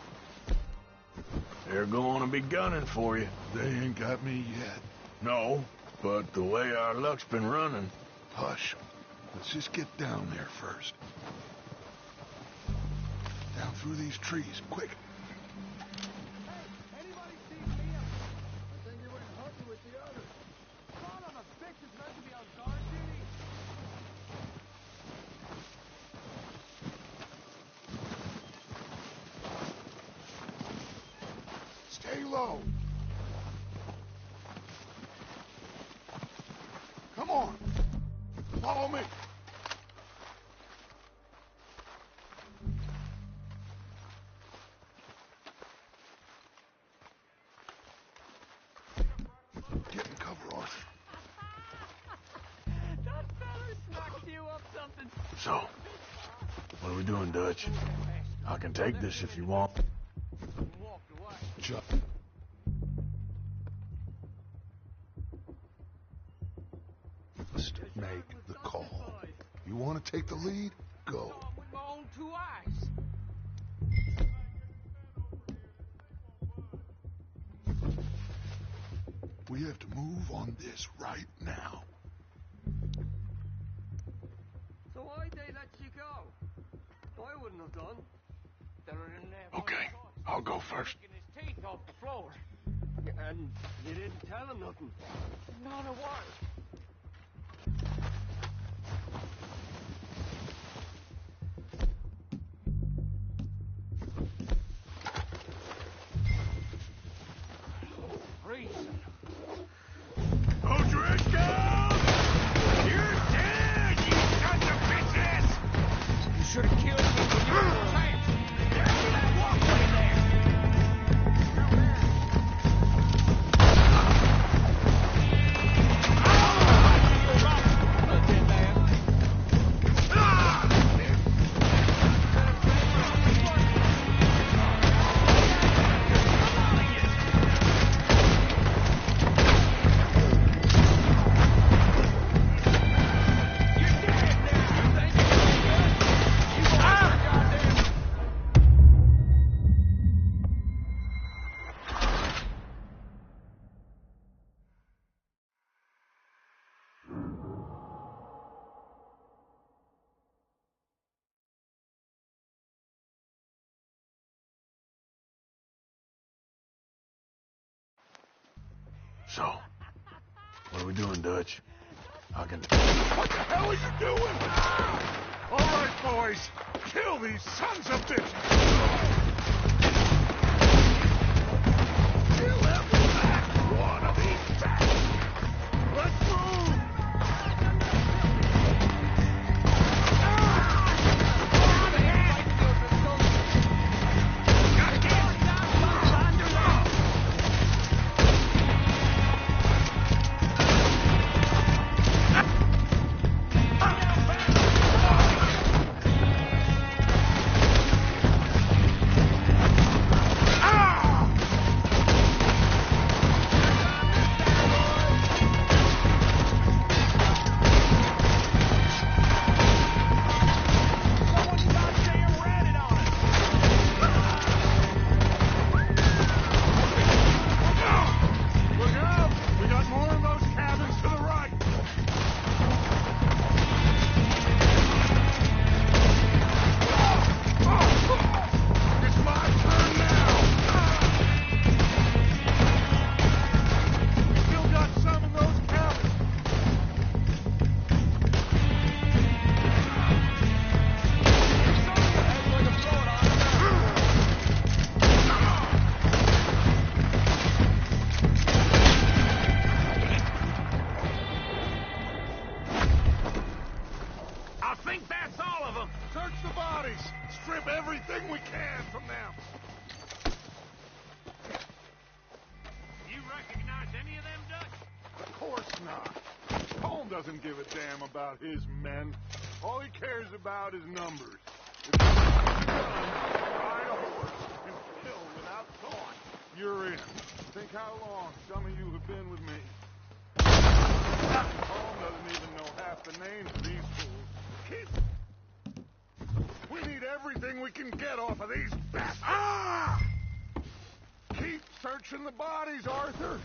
[SPEAKER 2] They're going to be gunning for you.
[SPEAKER 1] They ain't got me yet.
[SPEAKER 2] No, but the way our luck's been running...
[SPEAKER 1] Hush. Let's just get down there first. Down through these trees, quick.
[SPEAKER 9] Hey, anybody see Liam? I think he went hunting with the others. Son of a bitch is meant to be on guard duty.
[SPEAKER 1] Lay low. Come on. Follow me. Get in cover, Arthur.
[SPEAKER 4] That fella smacked you up something.
[SPEAKER 2] So, what are we doing, Dutch? I can take this if you want.
[SPEAKER 1] Chuck. Just make the call. You want to take the lead? Go.
[SPEAKER 4] With my own 2 eyes.
[SPEAKER 1] We have to move on this right now.
[SPEAKER 10] So why'd they let you go? I wouldn't have done.
[SPEAKER 2] Okay, I'll go first.
[SPEAKER 4] His teeth off the floor.
[SPEAKER 10] And you didn't tell him nothing.
[SPEAKER 4] Not a word. Reason.
[SPEAKER 1] O'Driscoll! You're dead, you sons of bitches!
[SPEAKER 4] You should have killed me when you were a chance. There's that walkway there.
[SPEAKER 2] So, what are we doing, Dutch? I can...
[SPEAKER 1] What the hell are you doing? All right, boys. Kill these sons of bitches. Kill every last one of these bastards. Let's move. Doesn't give a damn about his men. All he cares about is numbers. If you ride a horse and kill without thought, you're in. Think how long some of you have been with me. Holmes doesn't even know half the names of these fools. We need everything we can get off of these bastards. Ah! Keep searching the bodies, Arthur.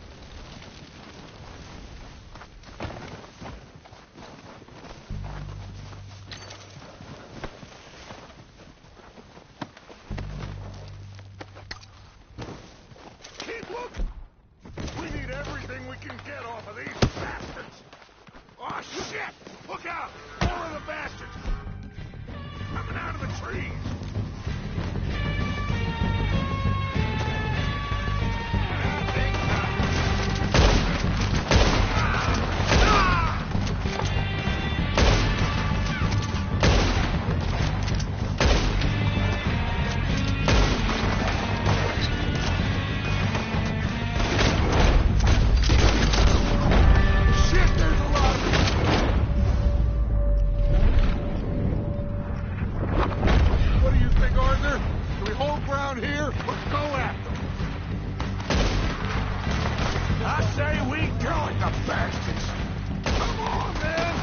[SPEAKER 1] around here, let's go after them. I say we join the bastards. Come on, man.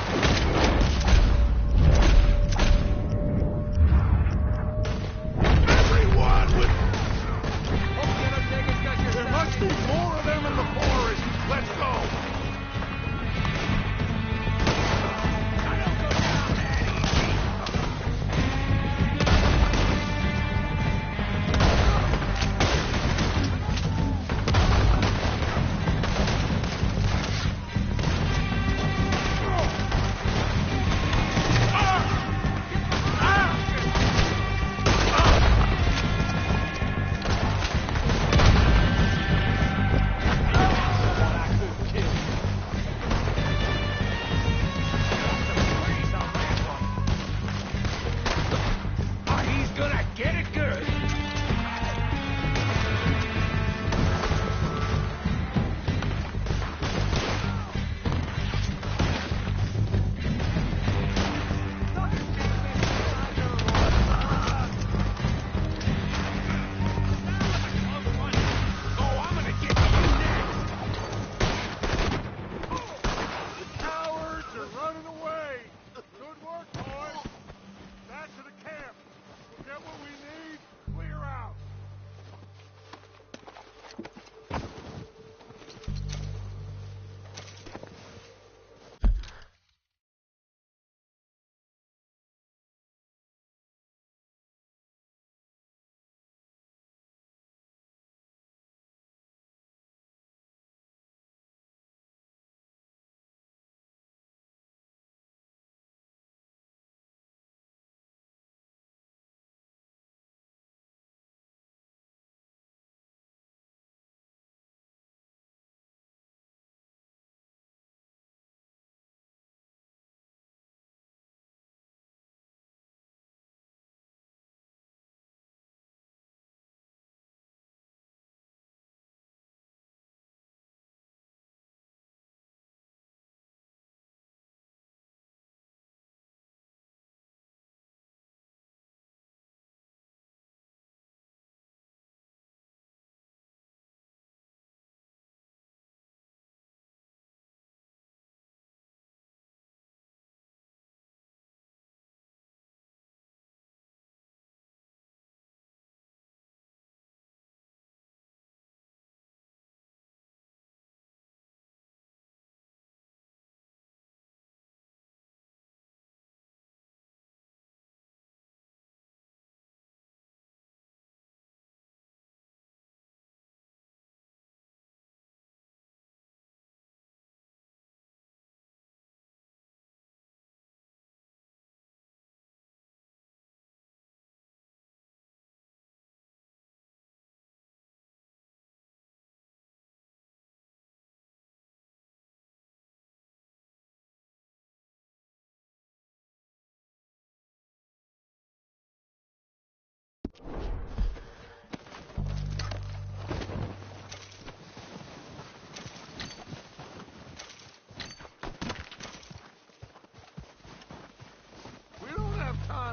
[SPEAKER 1] Everyone with... There must be more of them in the forest. Let's go.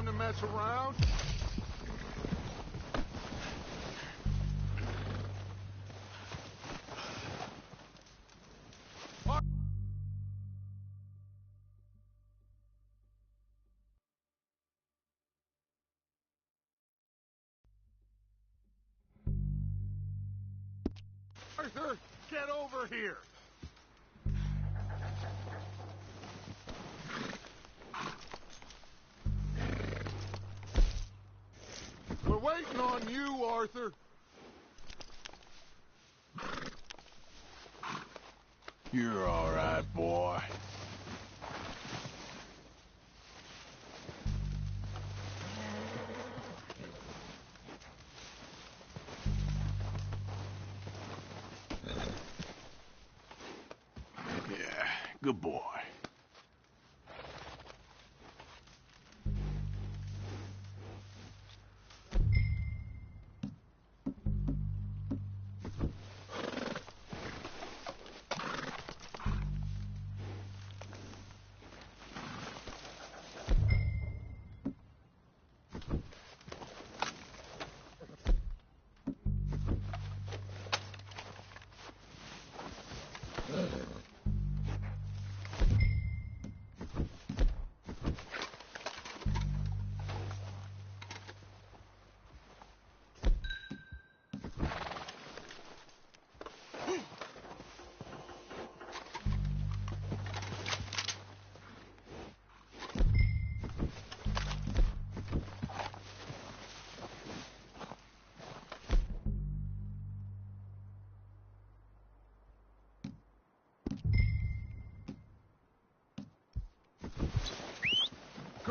[SPEAKER 1] To mess around. Arthur, get over here. We're waiting on you, Arthur.
[SPEAKER 2] You're all right, boy. Yeah, good boy.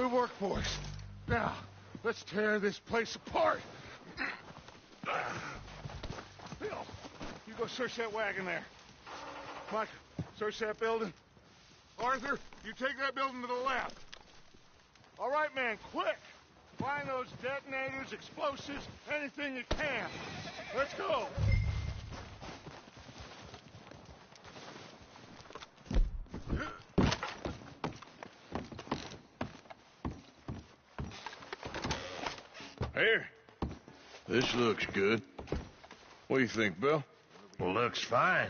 [SPEAKER 1] Good work, boys. Now, let's tear this place apart. Bill, you go search that wagon there. Mike, search that building. Arthur, you take that building to the left. All right, man, quick. Find those detonators, explosives, anything you can. Let's go.
[SPEAKER 2] Here. This looks good. What do you think, Bill?
[SPEAKER 12] Looks fine.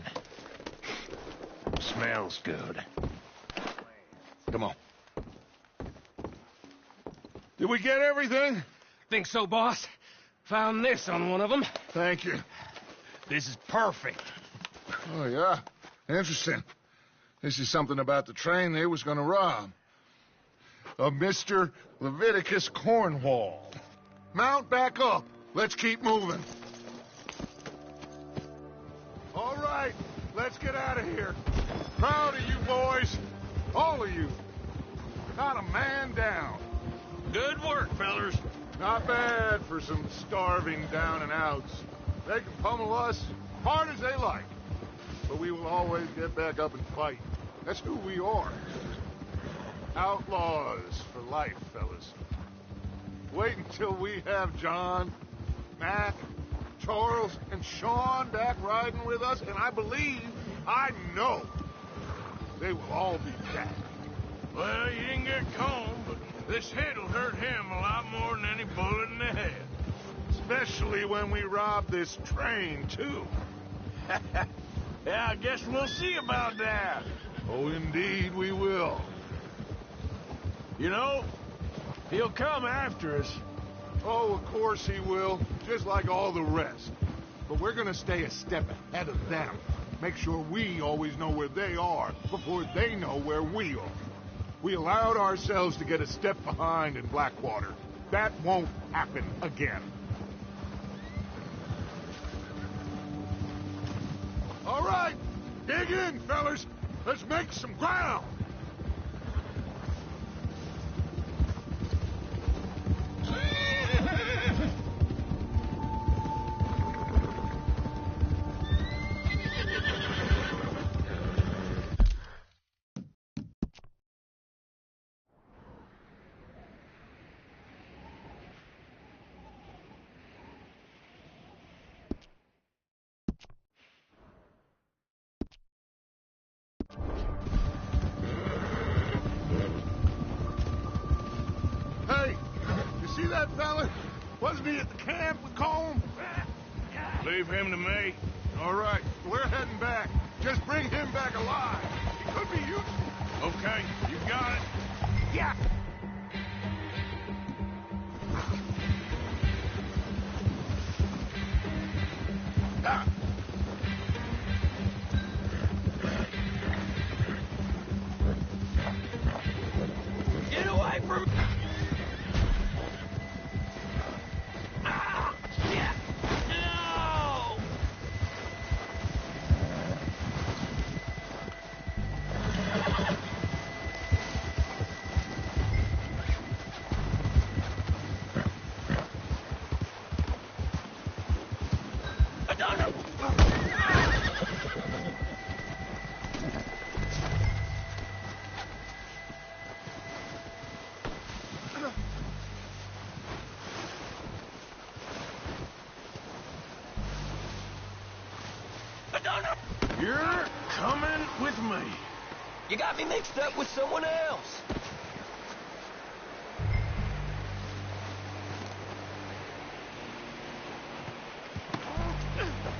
[SPEAKER 12] Smells good.
[SPEAKER 2] Come on.
[SPEAKER 1] Did we get everything?
[SPEAKER 12] Think so, boss. Found this on one of them.
[SPEAKER 1] Thank you.
[SPEAKER 12] This is perfect.
[SPEAKER 1] Oh, yeah? Interesting. This is something about the train they was gonna rob. Of Mr. Leviticus Cornwall. Mount back up. Let's keep moving. All right, let's get out of here. Proud of you boys. All of you. Not a man down.
[SPEAKER 2] Good work, fellers.
[SPEAKER 1] Not bad for some starving down and outs. They can pummel us hard as they like. But we will always get back up and fight. That's who we are. Outlaws for life, fellas. Wait until we have John, Mac, Charles, and Sean back riding with us, and I know, they will all be back.
[SPEAKER 2] Well, you didn't get Colm, but this hit'll hurt him a lot more than any bullet in the head.
[SPEAKER 1] Especially when we rob this train, too.
[SPEAKER 2] Yeah, I guess we'll see about that.
[SPEAKER 1] Oh, indeed we will.
[SPEAKER 2] You know, he'll come after us.
[SPEAKER 1] Oh, of course he will, just like all the rest. But we're gonna stay a step ahead of them. Make sure we always know where they are before they know where we are. We allowed ourselves to get a step behind in Blackwater. That won't happen again. All right, dig in, fellas. Let's make some ground. See that fella? Wasn't he at the camp with Colm?
[SPEAKER 2] Leave him to me.
[SPEAKER 1] All right, we're heading back. Just bring him back alive. He could be useful.
[SPEAKER 2] Okay, you got it.
[SPEAKER 1] Yeah.
[SPEAKER 10] Get away from me!
[SPEAKER 2] You're coming with me.
[SPEAKER 10] You got me mixed up with someone else.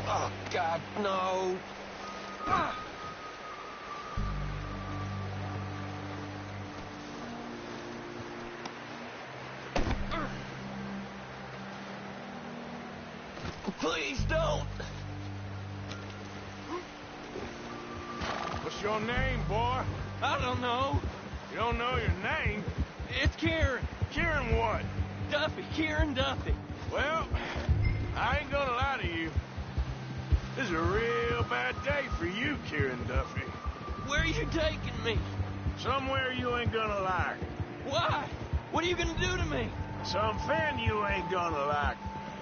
[SPEAKER 10] Oh, God, no. Please don't.
[SPEAKER 2] What's your name, boy?
[SPEAKER 10] I don't know.
[SPEAKER 2] You don't know your name?
[SPEAKER 10] It's Kieran.
[SPEAKER 2] Kieran what?
[SPEAKER 10] Duffy. Kieran Duffy.
[SPEAKER 2] Well, I ain't gonna lie to you. This is a real bad day for you, Kieran Duffy.
[SPEAKER 10] Where are you taking me?
[SPEAKER 2] Somewhere you ain't gonna like.
[SPEAKER 10] Why?
[SPEAKER 3] What are you gonna do to me?
[SPEAKER 2] Something you ain't gonna like.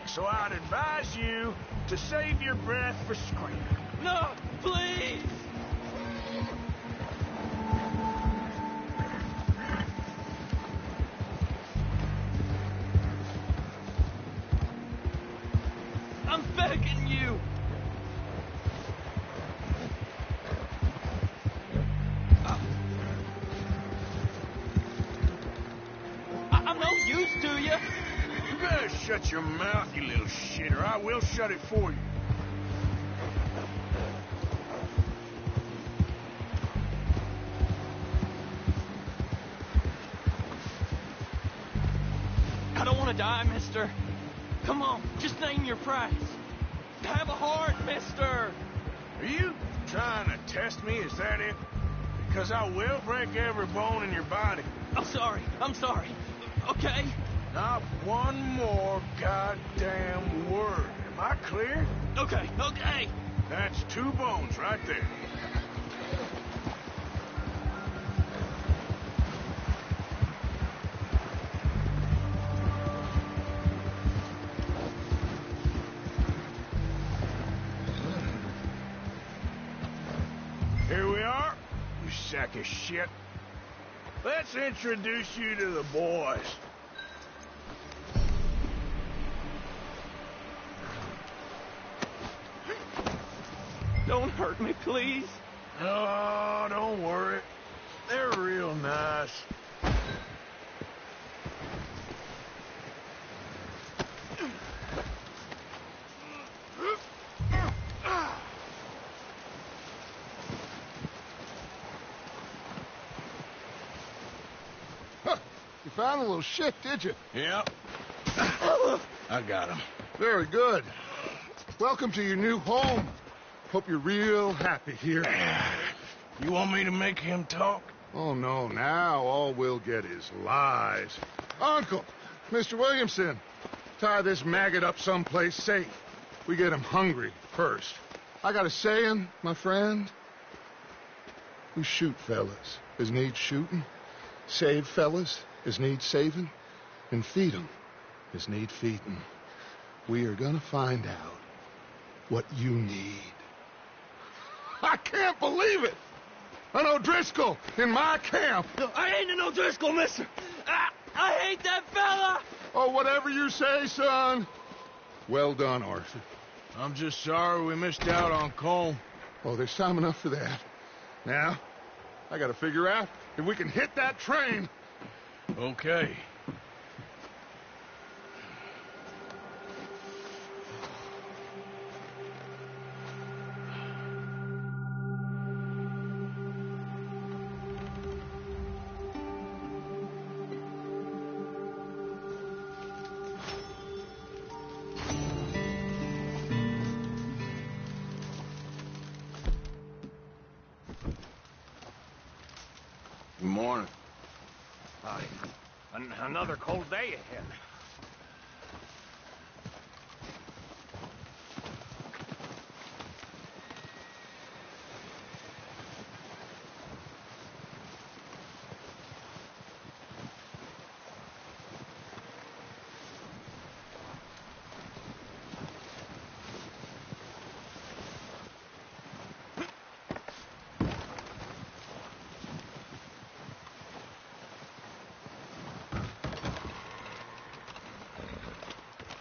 [SPEAKER 2] So I'd advise you to save your breath for screaming.
[SPEAKER 3] No, please! I'm begging you! I'm no use to you!
[SPEAKER 2] You better shut your mouth, you little shit, or I will shut it for you.
[SPEAKER 3] I don't want to die, mister. Come on, just name your price. Have a heart, mister.
[SPEAKER 2] Are you trying to test me? Is that it? Because I will break every bone in your body.
[SPEAKER 3] I'm sorry. Okay?
[SPEAKER 2] Not one more goddamn word. Am I clear?
[SPEAKER 3] Okay.
[SPEAKER 2] That's 2 bones right there. Here we are, you sack of shit. Let's introduce you to the boys.
[SPEAKER 3] Don't hurt me, please.
[SPEAKER 2] Oh, don't worry. They're real nice.
[SPEAKER 1] You found a little shit, did you?
[SPEAKER 2] Yep. I got him.
[SPEAKER 1] Very good. Welcome to your new home. Hope you're real happy here.
[SPEAKER 2] You want me to make him talk?
[SPEAKER 1] Oh, no. Now all we'll get is lies. Uncle, Mr. Williamson, tie this maggot up someplace safe. We get him hungry first. I got a saying, my friend. We shoot fellas as need shooting, save fellas as need saving, and feed 'em as need feeding. We are gonna find out what you need. I can't believe it! An O'Driscoll in my camp!
[SPEAKER 3] I ain't an O'Driscoll, mister! I hate that fella!
[SPEAKER 1] Oh, whatever you say, son. Well done, Arthur.
[SPEAKER 2] I'm just sorry we missed out on Cole.
[SPEAKER 1] Oh, there's time enough for that. Now, I gotta figure out if we can hit that train.
[SPEAKER 2] Okay. Good morning.
[SPEAKER 12] Another cold day ahead.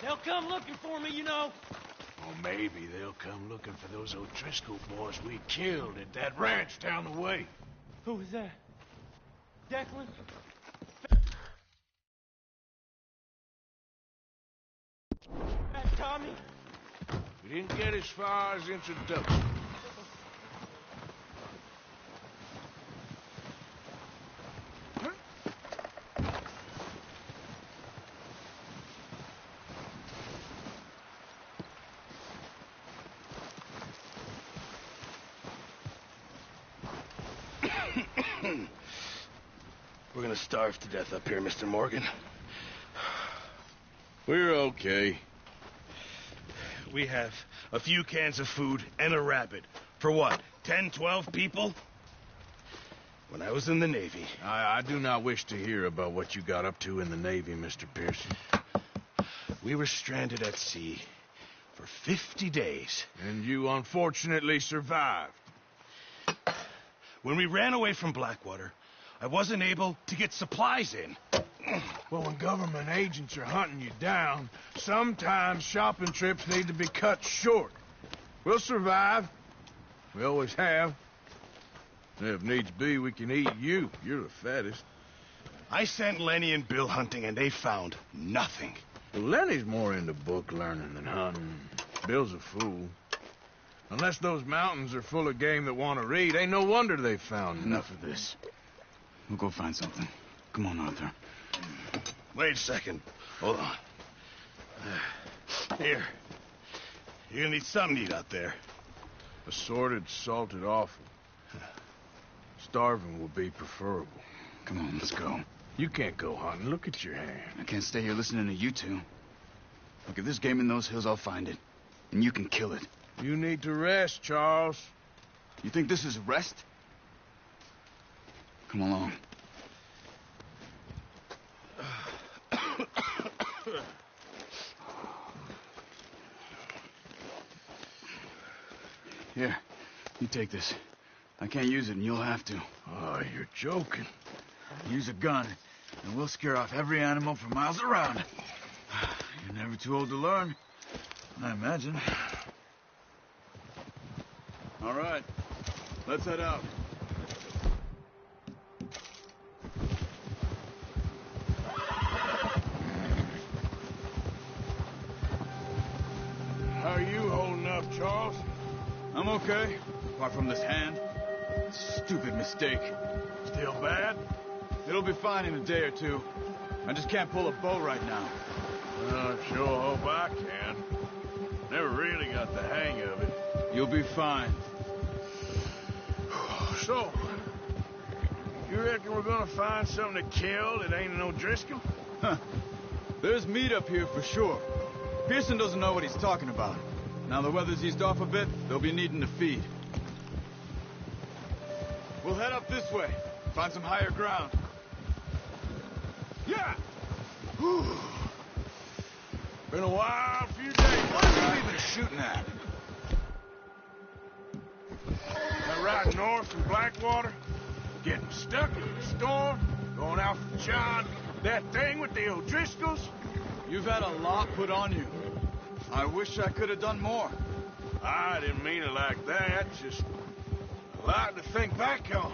[SPEAKER 3] They'll come looking for me, you know.
[SPEAKER 2] Well, maybe they'll come looking for those O'Driscoll boys we killed at that ranch down the way.
[SPEAKER 3] Who was that? Declan? Tommy?
[SPEAKER 2] We didn't get as far as introduction.
[SPEAKER 9] We're gonna starve to death up here, Mr. Morgan.
[SPEAKER 2] We're okay.
[SPEAKER 9] We have a few cans of food and a rabbit. For what, 10, 12 people? when I was in the Navy.
[SPEAKER 2] I do not wish to hear about what you got up to in the Navy, Mr. Pearson.
[SPEAKER 9] We were stranded at sea for 50 days.
[SPEAKER 2] And you unfortunately survived.
[SPEAKER 9] When we ran away from Blackwater, I wasn't able to get supplies in.
[SPEAKER 2] Well, when government agents are hunting you down, sometimes shopping trips need to be cut short. We'll survive. We always have. If needs be, we can eat you. You're the fattest.
[SPEAKER 9] I sent Lenny and Bill hunting, and they found nothing.
[SPEAKER 2] Well, Lenny's more into book learning than hunting. Bill's a fool. Unless those mountains are full of game that want to read, ain't no wonder they found
[SPEAKER 14] Enough of this. We'll go find something. Come on, Arthur.
[SPEAKER 9] Wait a second. Hold on. Here. You're gonna need something to eat out there.
[SPEAKER 2] Assorted, salted offal. Starving would be preferable.
[SPEAKER 14] Come on, let's go.
[SPEAKER 2] You can't go hunting. Look at your hand.
[SPEAKER 14] I can't stay here listening to you two. Look, if there's game in those hills, I'll find it. And you can kill it.
[SPEAKER 2] You need to rest, Charles.
[SPEAKER 14] You think this is rest? Come along. Here, you take this. I can't use it, and you'll have to.
[SPEAKER 2] Oh, you're joking.
[SPEAKER 14] Use a gun, and we'll scare off every animal for miles around. You're never too old to learn, I imagine. All right, let's head out.
[SPEAKER 2] How are you holding up, Charles?
[SPEAKER 14] I'm okay, apart from this hand. Stupid mistake.
[SPEAKER 2] Still bad?
[SPEAKER 14] It'll be fine in a day or two. I just can't pull a bow right now.
[SPEAKER 2] I sure hope I can. Never really got the hang of it.
[SPEAKER 14] You'll be fine.
[SPEAKER 2] So, you reckon we're gonna find something to kill that ain't an O'Driscoll?
[SPEAKER 14] Huh. There's meat up here for sure. Pearson doesn't know what he's talking about. Now the weather's eased off a bit, they'll be needing to feed. We'll head up this way. Find some higher ground.
[SPEAKER 2] Yeah! Whew. Been a wild few days.
[SPEAKER 14] What are you even shooting at?
[SPEAKER 2] That ride north from Blackwater, getting stuck in the storm, going out for John, that thing with the O'Driscolls.
[SPEAKER 14] You've had a lot put on you. I wish I could have done more.
[SPEAKER 2] I didn't mean it like that, just a lot to think back on.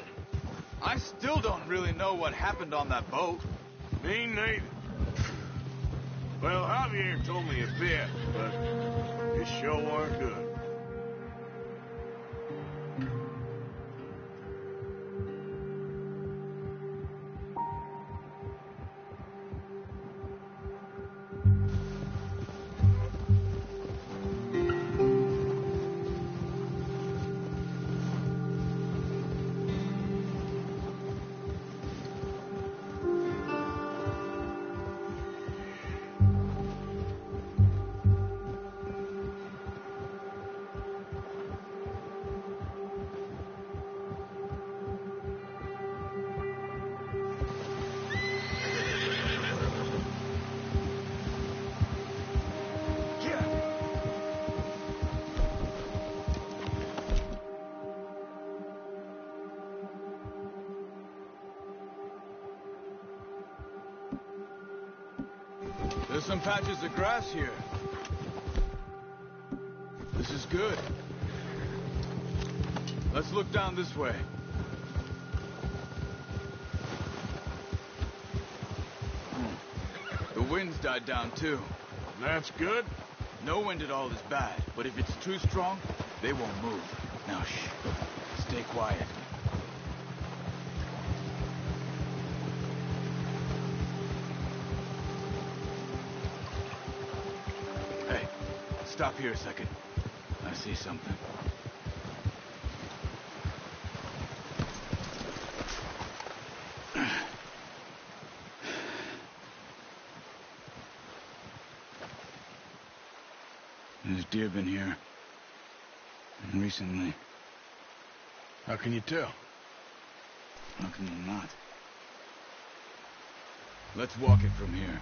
[SPEAKER 14] I still don't really know what happened on that boat.
[SPEAKER 2] Me neither. Well, Javier told me a bit, but it sure weren't good.
[SPEAKER 14] There's some patches of grass here. This is good. Let's look down this way. The wind's died down too.
[SPEAKER 2] That's good.
[SPEAKER 14] No wind at all is bad, but if it's too strong, they won't move. Now shh. Stay quiet. Hey, stop here a second. I see something. There's deer been here. Recently.
[SPEAKER 2] How can you tell?
[SPEAKER 14] How can you not? Let's walk it from here.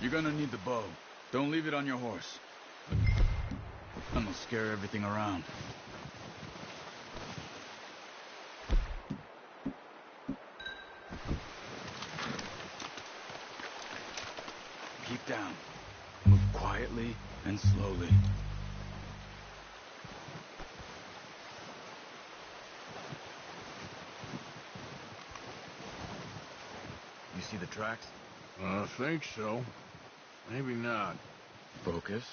[SPEAKER 14] You're gonna need the bow. Don't leave it on your horse. I'm gonna scare everything around. Keep down. Move quietly and slowly. You see the tracks?
[SPEAKER 2] I think so. Maybe not.
[SPEAKER 14] Focus.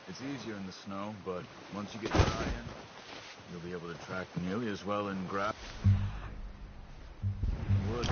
[SPEAKER 14] It's easier in the snow, but once you get your eye in, you'll be able to track nearly as well in grass. Woods.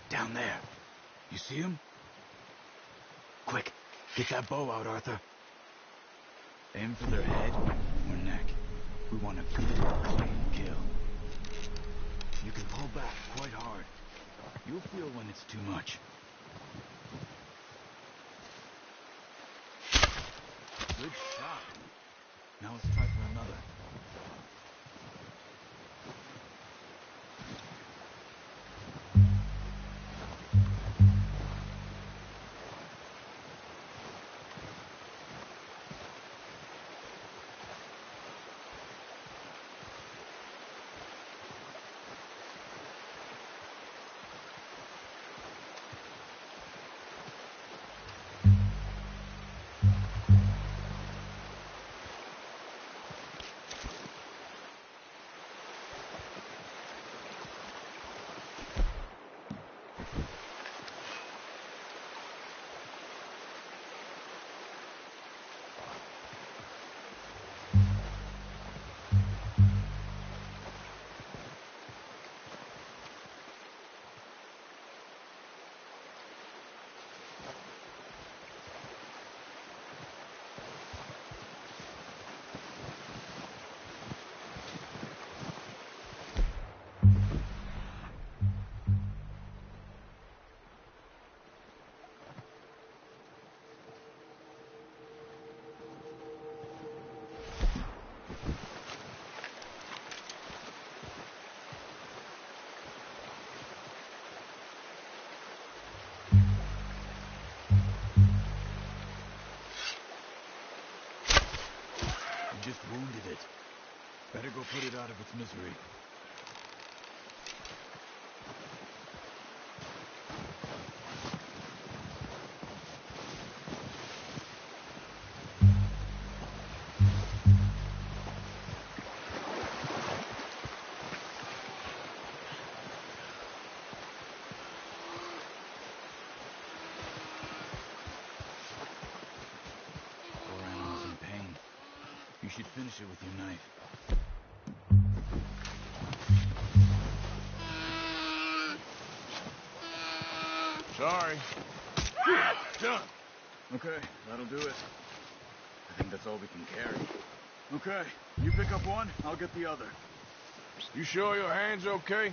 [SPEAKER 14] Down there. You see him? Quick, get that bow out, Arthur. Aim for their head or neck. We want a good, clean kill. You can pull back quite hard. You'll feel when it's too much. Good shot. Now let's try for another. Just wounded it. Better go put it out of its misery. You should finish it with your knife.
[SPEAKER 2] Sorry. Done.
[SPEAKER 14] Okay, that'll do it. I think that's all we can carry. Okay, you pick up one, I'll get the other.
[SPEAKER 2] You sure your hand's okay?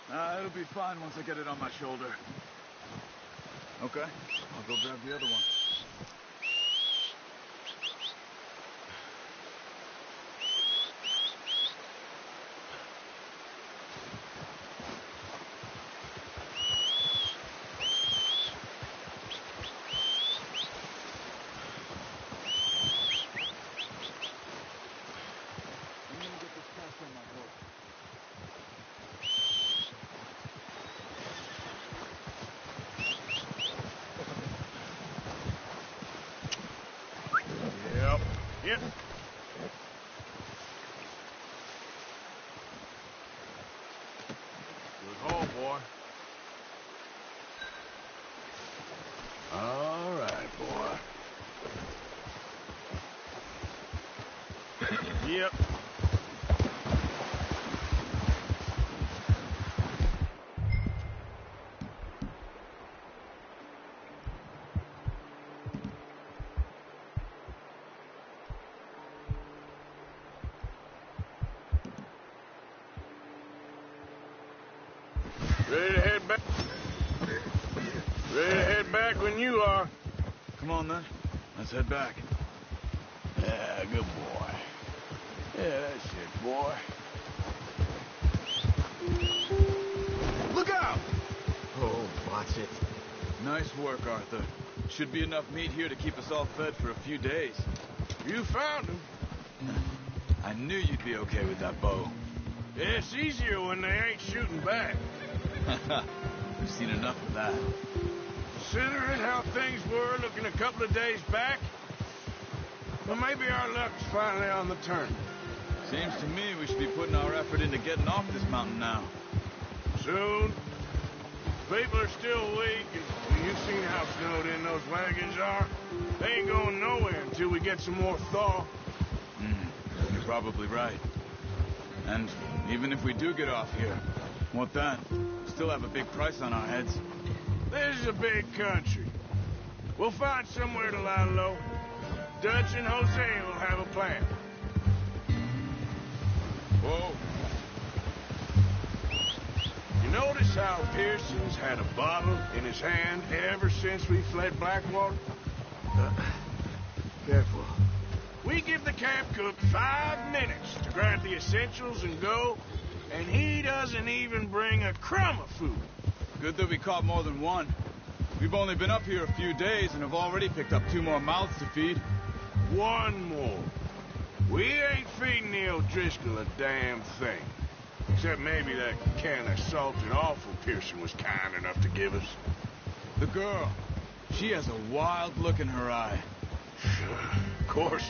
[SPEAKER 14] It'll be fine once I get it on my shoulder. Okay, I'll go grab the other one.
[SPEAKER 2] Yep. Good haul, boy. All right, boy. Yep. Ready to head back? Ready to head back when you are.
[SPEAKER 14] Come on, then. Let's head back.
[SPEAKER 2] Yeah, good boy. Yeah, that's it, boy.
[SPEAKER 14] Look out!
[SPEAKER 13] Oh, watch it.
[SPEAKER 14] Nice work, Arthur. Should be enough meat here to keep us all fed for a few days.
[SPEAKER 2] You found him.
[SPEAKER 14] I knew you'd be okay with that bow.
[SPEAKER 2] Yeah, it's easier when they ain't shooting back.
[SPEAKER 14] We've seen enough of that.
[SPEAKER 2] Considering how things were looking a couple of days back, well, maybe our luck's finally on the turn.
[SPEAKER 14] Seems to me we should be putting our effort into getting off this mountain now.
[SPEAKER 2] Soon. People are still weak, and you've seen how snowed in those wagons are. They ain't going nowhere until we get some more thaw.
[SPEAKER 14] You're probably right. And even if we do get off here, what then? We still have a big price on our heads.
[SPEAKER 2] This is a big country. We'll find somewhere to lie low. Dutch and Jose will have a plan.
[SPEAKER 14] Whoa.
[SPEAKER 2] You notice how Pearson's had a bottle in his hand ever since we fled Blackwater?
[SPEAKER 13] Careful.
[SPEAKER 2] We give the camp cook 5 minutes to grab the essentials and go, and he doesn't even bring a crumb of food.
[SPEAKER 14] Good that we caught more than one. We've only been up here a few days and have already picked up 2 more mouths to feed.
[SPEAKER 2] 1 more. We ain't feeding the O'Driscoll a damn thing. Except maybe that can of salted offal Pearson was kind enough to give us.
[SPEAKER 14] The girl. She has a wild look in her eye.
[SPEAKER 2] Of course.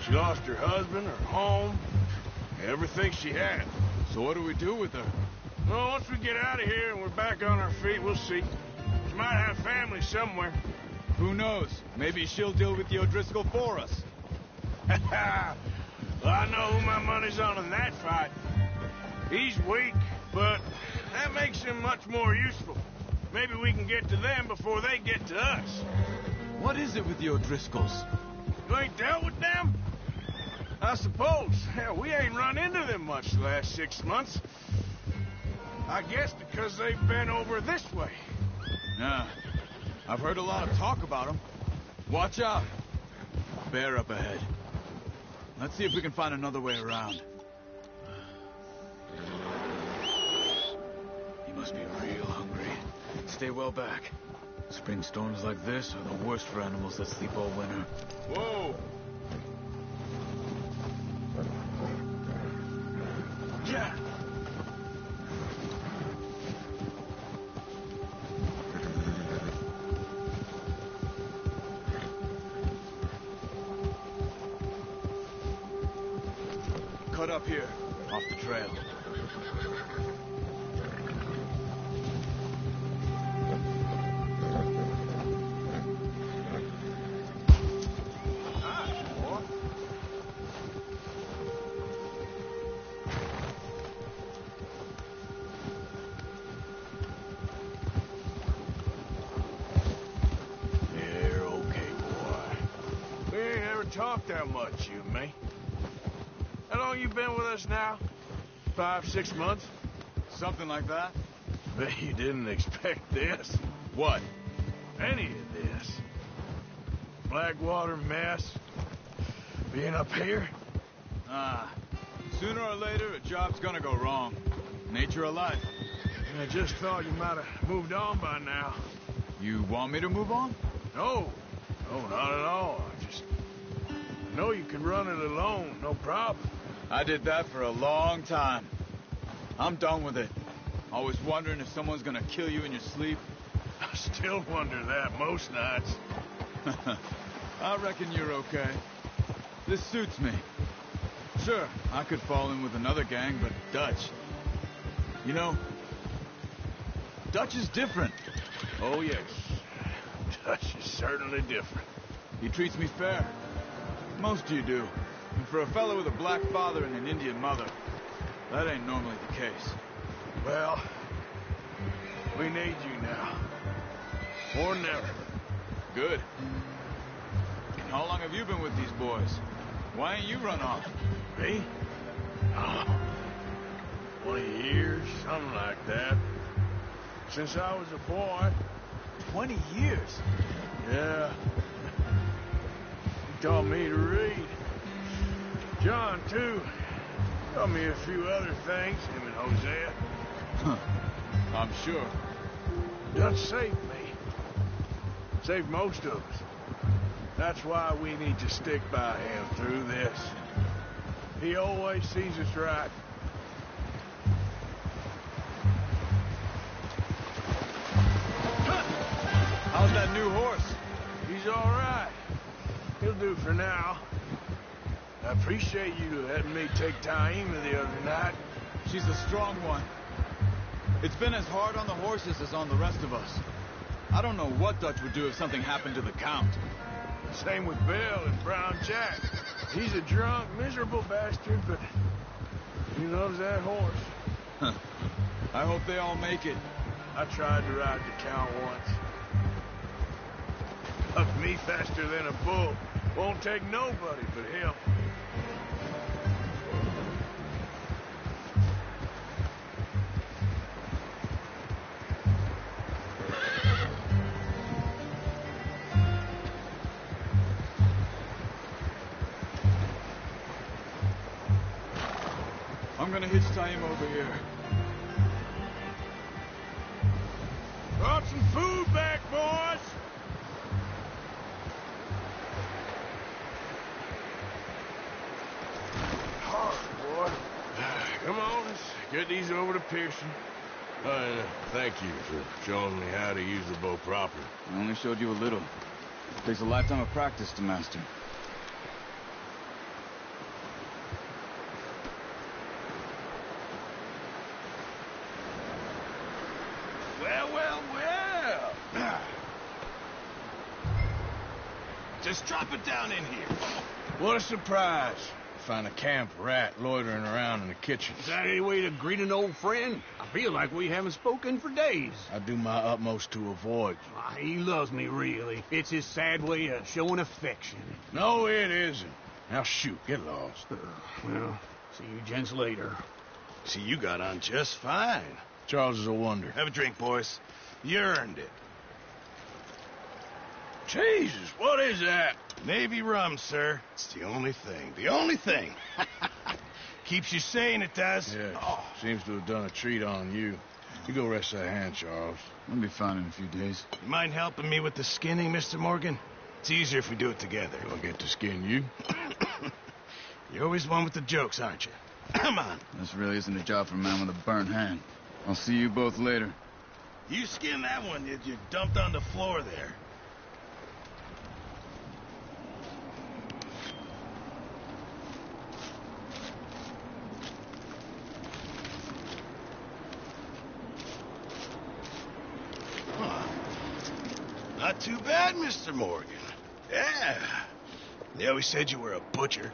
[SPEAKER 2] She lost her husband, her home, everything she had.
[SPEAKER 14] So what do we do with her?
[SPEAKER 2] Well, once we get out of here and we're back on our feet, we'll see. She might have family somewhere.
[SPEAKER 14] Who knows? Maybe she'll deal with the O'Driscoll for us.
[SPEAKER 2] Well, I know who my money's on in that fight. He's weak, but that makes him much more useful. Maybe we can get to them before they get to us.
[SPEAKER 14] What is it with the O'Driscolls?
[SPEAKER 2] You ain't dealt with them? I suppose. Hell, we ain't run into them much the last 6 months. I guess because they've been over this way.
[SPEAKER 14] Yeah. I've heard a lot of talk about them. Watch out. Bear up ahead. Let's see if we can find another way around. He must be real hungry. Stay well back. Spring storms like this are the worst for animals that sleep all winter. Whoa! Yeah! Cut up here, off the trail.
[SPEAKER 2] Talk that much, you and me. How long you been with us now? 5, 6 months?
[SPEAKER 14] Something like that.
[SPEAKER 2] Bet you didn't expect this.
[SPEAKER 14] What?
[SPEAKER 2] Any of this. Blackwater mess. Being up here.
[SPEAKER 14] Sooner or later, a job's gonna go wrong. Nature of life.
[SPEAKER 2] I just thought you might have moved on by now.
[SPEAKER 14] You want me to move on?
[SPEAKER 2] No. No, not at all. I know you can run it alone, no problem.
[SPEAKER 14] I did that for a long time. I'm done with it. Always wondering if someone's gonna kill you in your sleep.
[SPEAKER 2] I still wonder that most nights.
[SPEAKER 14] I reckon you're okay. This suits me. Sure, I could fall in with another gang, but Dutch... You know, Dutch is different.
[SPEAKER 2] Oh, yes. Dutch is certainly different.
[SPEAKER 14] He treats me fair. Most of you do. And for a fellow with a black father and an Indian mother, that ain't normally the case.
[SPEAKER 2] Well, we need you now. More than ever.
[SPEAKER 14] Good. And how long have you been with these boys? Why ain't you run off?
[SPEAKER 2] Me? Oh, 20 years, something like that. Since I was a boy.
[SPEAKER 14] 20 years?
[SPEAKER 2] Yeah. He taught me to read. John, too. Taught me a few other things, him and Hosea.
[SPEAKER 14] Huh. I'm sure.
[SPEAKER 2] Dutch saved me. Saved most of us. That's why we need to stick by him through this. He always sees us right.
[SPEAKER 14] How's that new horse?
[SPEAKER 2] He's all right. He'll do for now. I appreciate you letting me take Taima the other night.
[SPEAKER 14] She's a strong one. It's been as hard on the horses as on the rest of us. I don't know what Dutch would do if something happened to the Count.
[SPEAKER 2] Same with Bill and Brown Jack. He's a drunk, miserable bastard, but he loves that horse.
[SPEAKER 14] I hope they all make it.
[SPEAKER 2] I tried to ride the Count once. Up me faster than a bull. Won't take nobody but him.
[SPEAKER 14] I'm gonna hitch Taima over here.
[SPEAKER 2] Brought some food back, boys! Hard, boy. Come on, let's get these over to Pearson. Thank you for showing me how to use the bow properly.
[SPEAKER 14] I only showed you a little. It takes a lifetime of practice to master.
[SPEAKER 2] Well. Just drop it down in here. What a surprise. Find a camp rat loitering around in the kitchen.
[SPEAKER 12] Is that any way to greet an old friend? I feel like we haven't spoken for days.
[SPEAKER 2] I do my utmost to avoid you.
[SPEAKER 12] He loves me, really. It's his sad way of showing affection.
[SPEAKER 2] No, it isn't. Now shoot, get lost.
[SPEAKER 12] Well, see you gents later.
[SPEAKER 1] See, you got on just fine.
[SPEAKER 2] Charles is a wonder.
[SPEAKER 1] Have a drink, boys. You earned it.
[SPEAKER 2] Jesus, what is that?
[SPEAKER 1] Navy rum, sir. It's the only thing. The only thing. Keeps you sane, it does.
[SPEAKER 2] Yeah, seems to have done a treat on you. You go rest that hand, Charles.
[SPEAKER 14] I'll be fine in a few days.
[SPEAKER 1] You mind helping me with the skinning, Mr. Morgan? It's easier if we do it together.
[SPEAKER 2] Do I get to skin you?
[SPEAKER 1] You're always one with the jokes, aren't you? Come on.
[SPEAKER 14] This really isn't a job for a man with a burnt hand. I'll see you both later.
[SPEAKER 1] You skinned that one you dumped on the floor there. Not too bad, Mr. Morgan. Yeah. They always said you were a butcher.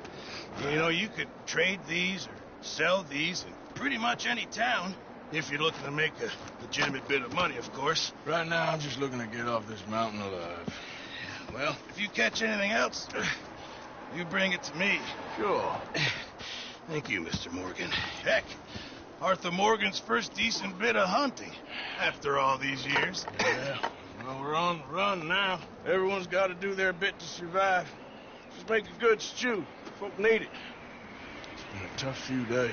[SPEAKER 1] You know, you could trade these or sell these in pretty much any town. If you're looking to make a legitimate bit of money, of course.
[SPEAKER 2] Right now, I'm just looking to get off this mountain alive.
[SPEAKER 1] Well, if you catch anything else, you bring it to me.
[SPEAKER 2] Sure.
[SPEAKER 1] Thank you, Mr. Morgan. Heck, Arthur Morgan's first decent bit of hunting after all these years.
[SPEAKER 2] Yeah. Well, we're on the run now. Everyone's got to do their bit to survive. Just make a good stew. Folk need it. It's been a tough few days.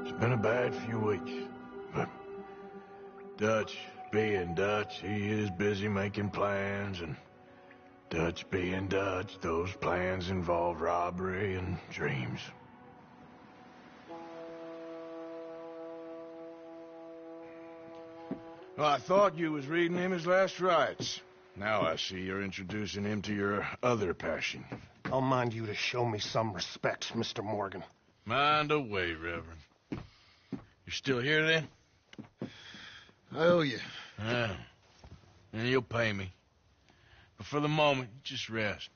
[SPEAKER 2] It's been a bad few weeks, but Dutch, being Dutch, he is busy making plans, and Dutch being Dutch, those plans involved robbery and dreams. Well, I thought you was reading him his last rites. Now I see you're introducing him to your other passion.
[SPEAKER 12] I'll mind you to show me some respect, Mr. Morgan.
[SPEAKER 2] Mind away, Reverend. You're still here, then?
[SPEAKER 9] I owe you.
[SPEAKER 2] Yeah. And you'll pay me. But for the moment, just rest.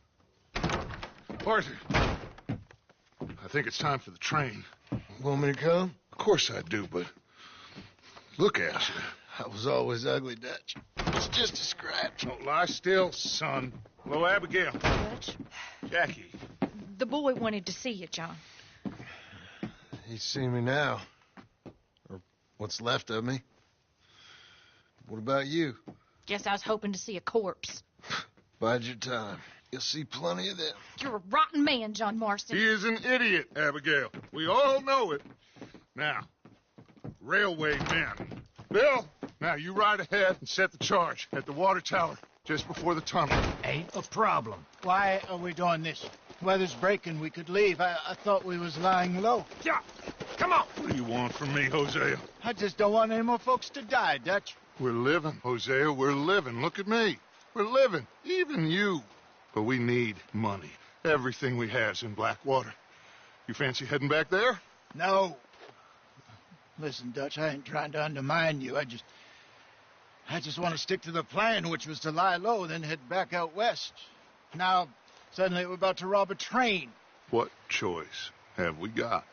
[SPEAKER 1] Arthur, I think it's time for the train.
[SPEAKER 9] Want me to come?
[SPEAKER 1] Of course I do, but look at you.
[SPEAKER 9] I was always ugly, Dutch. It's just a scratch.
[SPEAKER 1] Don't lie still, son. Hello, Abigail.
[SPEAKER 8] Dutch,
[SPEAKER 1] Jackie.
[SPEAKER 8] the boy wanted to see you, John.
[SPEAKER 9] He's seen me now. Or what's left of me. What about you?
[SPEAKER 8] Guess I was hoping to see a corpse.
[SPEAKER 9] Bide your time. You'll see plenty of them.
[SPEAKER 8] You're a rotten man, John Marston.
[SPEAKER 1] He is an idiot, Abigail. We all know it. Now, railway men. Bill, now you ride ahead and set the charge at the water tower just before the tunnel.
[SPEAKER 6] Ain't a problem. Why are we doing this? Weather's breaking. We could leave. I thought we was lying low.
[SPEAKER 1] Yeah, come on. What do you want from me, Hosea?
[SPEAKER 6] I just don't want any more folks to die, Dutch.
[SPEAKER 1] We're living, Hosea. We're living. Look at me. We're living. Even you. But we need money. Everything we has in Blackwater. You fancy heading back there?
[SPEAKER 6] No. Listen, Dutch, I ain't trying to undermine you. I just want to stick to the plan, which was to lie low, then head back out west. Now, suddenly we're about to rob a train.
[SPEAKER 1] What choice have we got?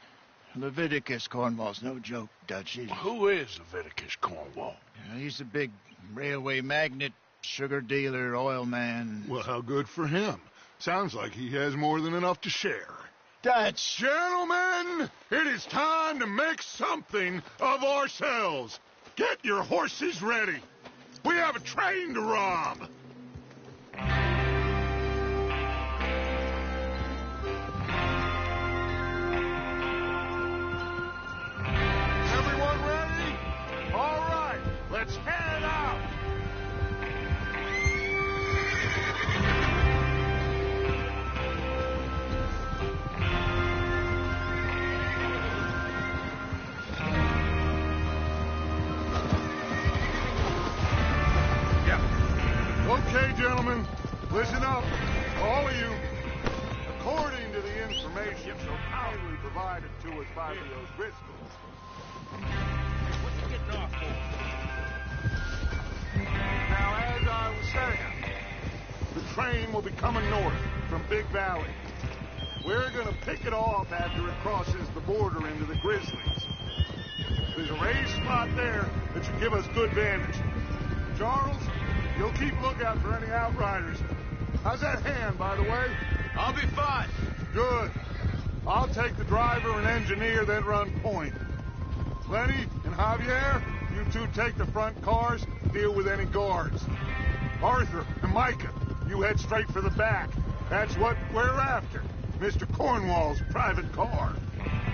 [SPEAKER 6] Leviticus Cornwall's no joke, Dutch.
[SPEAKER 2] Who is Leviticus Cornwall?
[SPEAKER 6] He's a big railway magnate, sugar dealer, oil man.
[SPEAKER 1] Well, how good for him. Sounds like he has more than enough to share.
[SPEAKER 6] Dutch!
[SPEAKER 1] Gentlemen, it is time to make something of ourselves. Get your horses ready. We have a train to rob. Everyone ready? All right, let's head out. Okay, gentlemen, listen up, all of you. According to the information so kindly provided to us by the O'Driscolls. What you getting off for? Now, as I was saying, the train will be coming north from Big Valley. We're gonna pick it off after it crosses the border into the Grizzlies. There's a raised spot there that should give us good vantage. Charles, you'll keep lookout for any outriders. How's that hand, by the way?
[SPEAKER 14] I'll be fine.
[SPEAKER 1] Good. I'll take the driver and engineer, then run point. Lenny and Javier, you two take the front cars, deal with any guards. Arthur and Micah, you head straight for the back. That's what we're after. Mr. Cornwall's private car.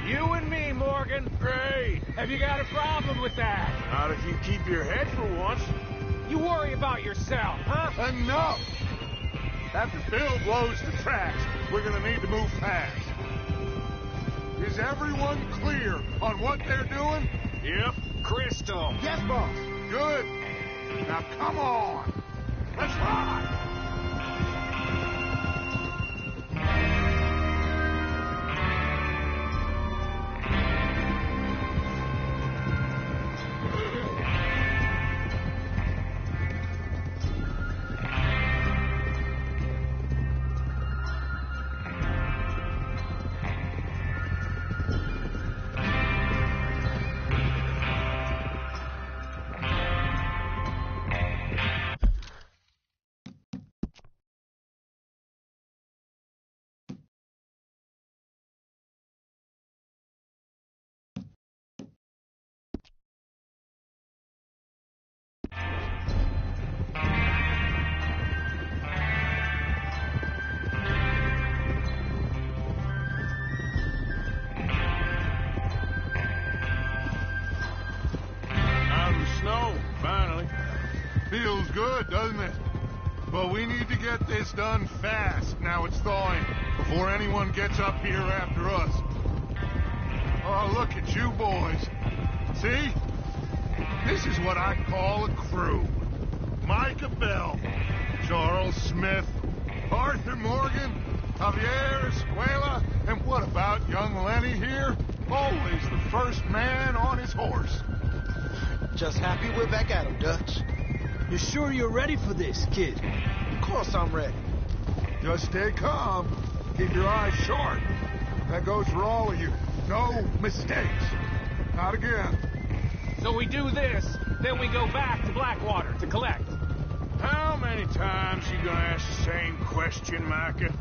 [SPEAKER 12] You and me, Morgan. Great. Have you got a problem with that?
[SPEAKER 2] Not if you keep your head for once.
[SPEAKER 12] You worry about yourself, huh?
[SPEAKER 1] Enough! After Bill blows the tracks, we're gonna need to move fast. Is everyone clear on what they're doing?
[SPEAKER 12] Yep. Crystal.
[SPEAKER 6] Yes, boss.
[SPEAKER 1] Good. Now come on. Let's ride. Feels good, doesn't it? But we need to get this done fast. Now it's thawing, before anyone gets up here after us. Oh, look at you boys. See? This is what I call a crew. Micah Bell, Charles Smith, Arthur Morgan, Javier Escuela, and what about young Lenny here? Always the first man on his horse.
[SPEAKER 13] Just happy we're back at him, Dutch.
[SPEAKER 3] You sure you're ready for this, kid?
[SPEAKER 13] Of course I'm ready.
[SPEAKER 1] Just stay calm. Keep your eyes sharp. That goes for all of you. No mistakes. Not again.
[SPEAKER 12] So we do this, then we go back to Blackwater to collect.
[SPEAKER 2] How many times you gonna ask the same question, Micah?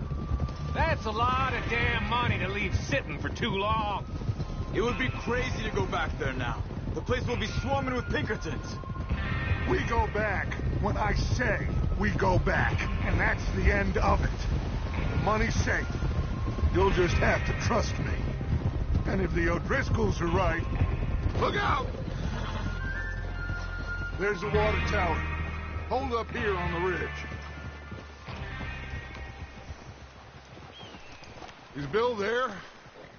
[SPEAKER 12] That's a lot of damn money to leave sitting for too long.
[SPEAKER 14] It would be crazy to go back there now. The place will be swarming with Pinkertons.
[SPEAKER 1] We go back when I say we go back, and that's the end of it. The money's safe. You'll just have to trust me. And if the O'Driscolls are right, look out! There's the water tower. Hold up here on the ridge. Is Bill there?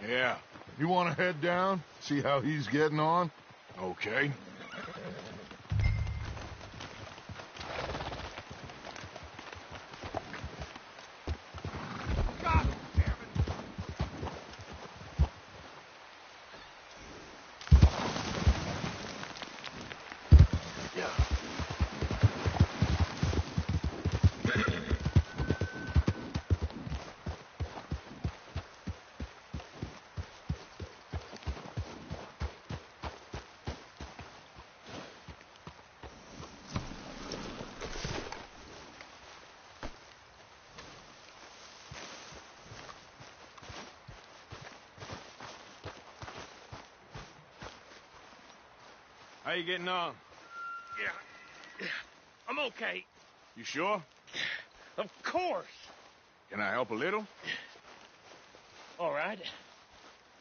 [SPEAKER 2] Yeah.
[SPEAKER 1] You want to head down, see how he's getting on?
[SPEAKER 2] Okay.
[SPEAKER 1] God damn it!
[SPEAKER 2] How you getting on?
[SPEAKER 12] Yeah, I'm okay.
[SPEAKER 2] You sure?
[SPEAKER 12] Of course.
[SPEAKER 2] Can I help a little?
[SPEAKER 12] All right.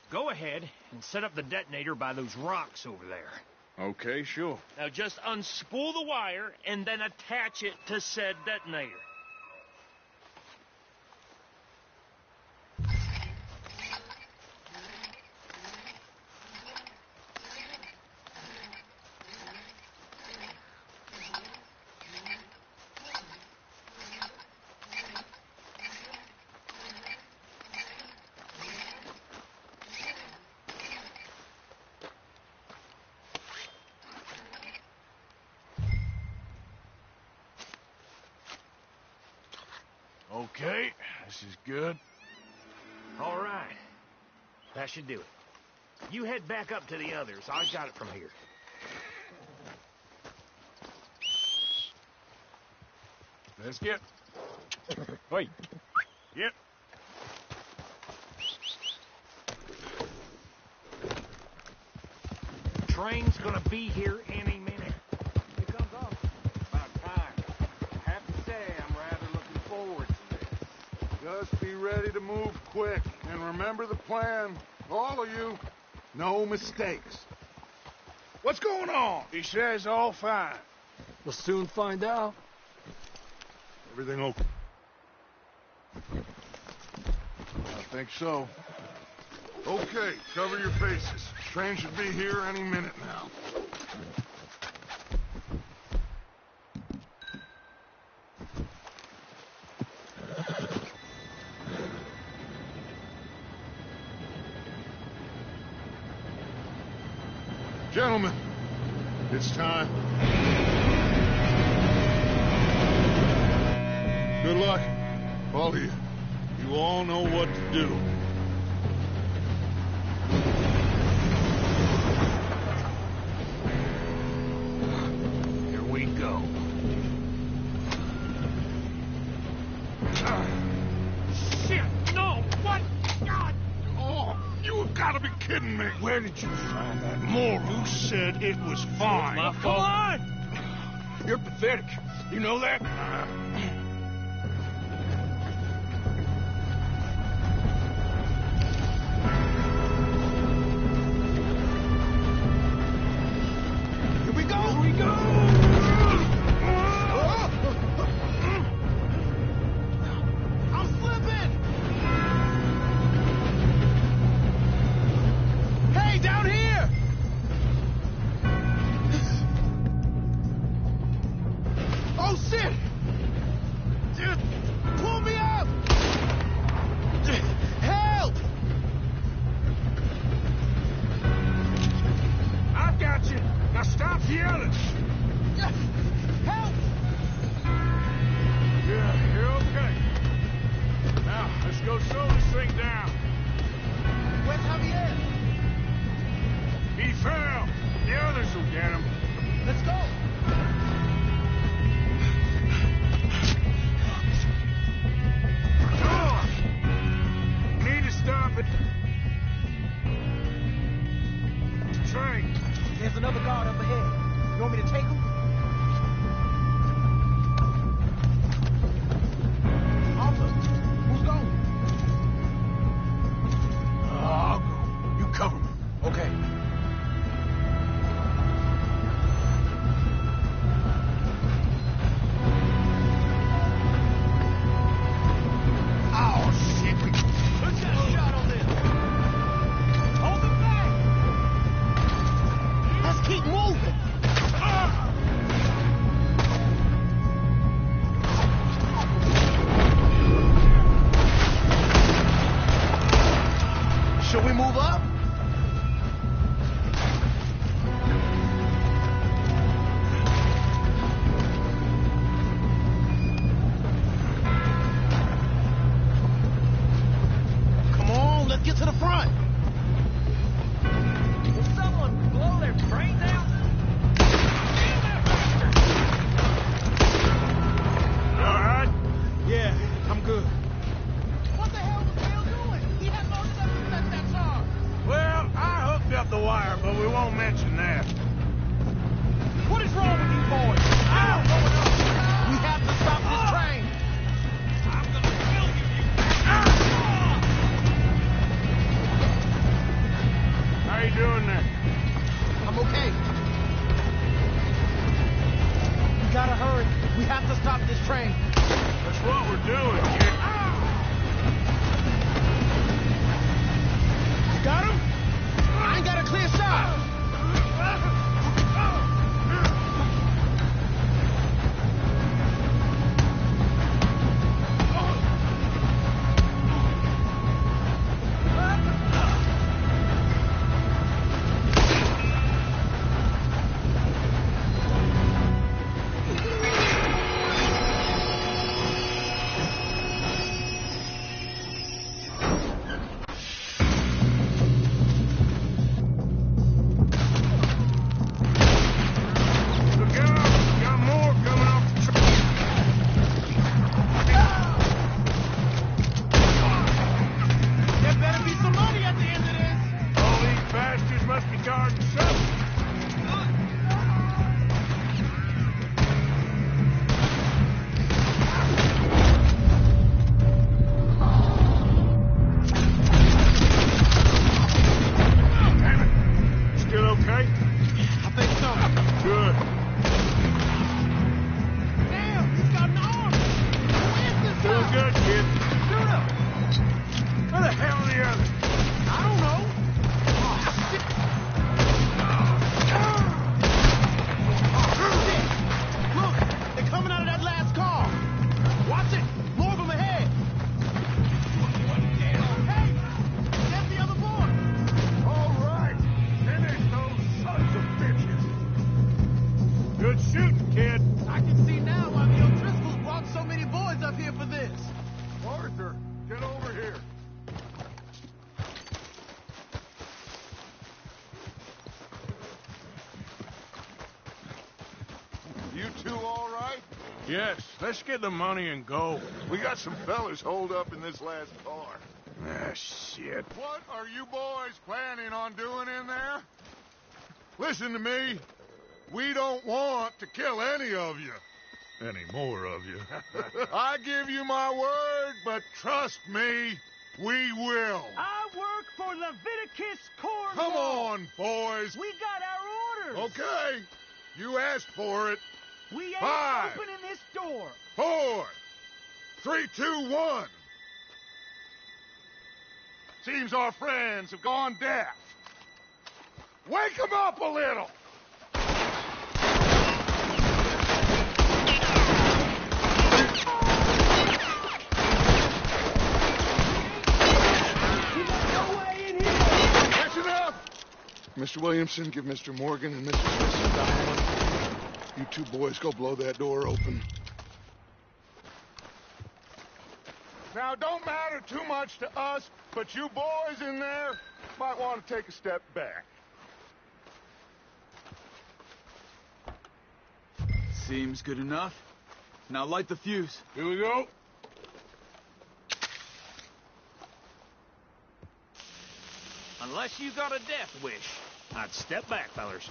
[SPEAKER 12] Go ahead and set up the detonator by those rocks over there.
[SPEAKER 2] Okay, sure.
[SPEAKER 12] Now just unspool the wire and then attach it to said detonator.
[SPEAKER 2] Okay, this is good.
[SPEAKER 12] All right. That should do it. You head back up to the others. I got it from here.
[SPEAKER 2] Let's get... Wait. Yep.
[SPEAKER 12] Train's gonna be here any minute. Here comes off. About time. I have to say, I'm rather looking forward to this.
[SPEAKER 1] Just be ready to move quick. And remember the plan. All of you. No mistakes. What's going on?
[SPEAKER 2] He says all fine.
[SPEAKER 3] We'll soon find out.
[SPEAKER 1] Everything okay? I think so. Okay, cover your faces. Train should be here any minute now. Gentlemen, it's time. Good luck, all of you. You all know what to do.
[SPEAKER 12] Here we go. Shit! No! What? God!
[SPEAKER 1] Oh, you've got to be kidding me. Where did you find that? Morrow said it was fine.
[SPEAKER 12] My fault. Come on!
[SPEAKER 2] You're pathetic. You know that?
[SPEAKER 13] Oh, shit! Just pull me up! Help!
[SPEAKER 1] I've got you. Now stop yelling.
[SPEAKER 13] Help!
[SPEAKER 1] Yeah, you're okay. Now, let's go slow this thing down.
[SPEAKER 13] Where's Javier?
[SPEAKER 1] He fell. The others will get him.
[SPEAKER 13] Let's go!
[SPEAKER 1] Need to stop it. Train.
[SPEAKER 13] There's another guard up ahead. You want me to take him? Arthur, who's going?
[SPEAKER 2] I'll go. You cover me.
[SPEAKER 13] Okay.
[SPEAKER 1] Oh, shit. Who's got a shot on this?
[SPEAKER 13] Hold him back! Let's keep moving! Should we move up? Come on, let's get to the front.
[SPEAKER 3] Will someone blow their brains out?
[SPEAKER 1] All right?
[SPEAKER 13] Yeah, I'm good. What the hell was Dale doing? He had long enough to set that charge.
[SPEAKER 1] Well, I hooked up the wire, but we won't mention that.
[SPEAKER 13] What is wrong with you boys? I don't know enough. We have to stop this train.
[SPEAKER 1] I'm gonna kill you, How you doing there?
[SPEAKER 13] I'm okay. We gotta hurry. We have to stop this train.
[SPEAKER 1] That's what we're doing, kid.
[SPEAKER 13] Got him? I ain't got a clear shot.
[SPEAKER 1] Look out! Got more coming off the train.
[SPEAKER 13] There better be some money at the end of this.
[SPEAKER 1] All these bastards must be guarding something. Damn it. Still okay?
[SPEAKER 13] I think so.
[SPEAKER 1] Good.
[SPEAKER 13] Damn, he's got an arm. Who is this
[SPEAKER 1] Doing
[SPEAKER 13] guy?
[SPEAKER 1] good, kid.
[SPEAKER 13] Shoot him.
[SPEAKER 1] Where the hell are the others?
[SPEAKER 13] I don't know. Oh, shit. Shit. Look, they're coming out of that last car. Watch it. More of them ahead. Hey, there's the other boy.
[SPEAKER 1] All right. Finish those sons of bitches. Good shooting, kid.
[SPEAKER 13] I can see now why the O'Driscolls brought so many boys up here for this.
[SPEAKER 1] Arthur, get over here. You two all right? Yes, let's get the money and go. We got some fellas holed up in this last car. Ah, shit. What are you boys planning on doing in there? Listen to me. We don't want to kill any of you. Any more of you. I give you my word, but trust me, we will.
[SPEAKER 15] I work for Leviticus Cornwall.
[SPEAKER 1] Come on, boys.
[SPEAKER 15] We got our orders.
[SPEAKER 1] Okay. You asked for it.
[SPEAKER 15] We ain't
[SPEAKER 1] 5,
[SPEAKER 15] opening this door.
[SPEAKER 1] 4, 3, 2, 1. Seems our friends have gone deaf. Wake them up a little. Mr. Williamson, give Mr. Morgan and Mr. Smith some Diane. You two boys go blow that door open. Now, don't matter too much to us, but you boys in there might want to take a step back.
[SPEAKER 14] Seems good enough. Now light the fuse.
[SPEAKER 2] Here we go.
[SPEAKER 12] Unless you got a death wish, I'd step back, fellers.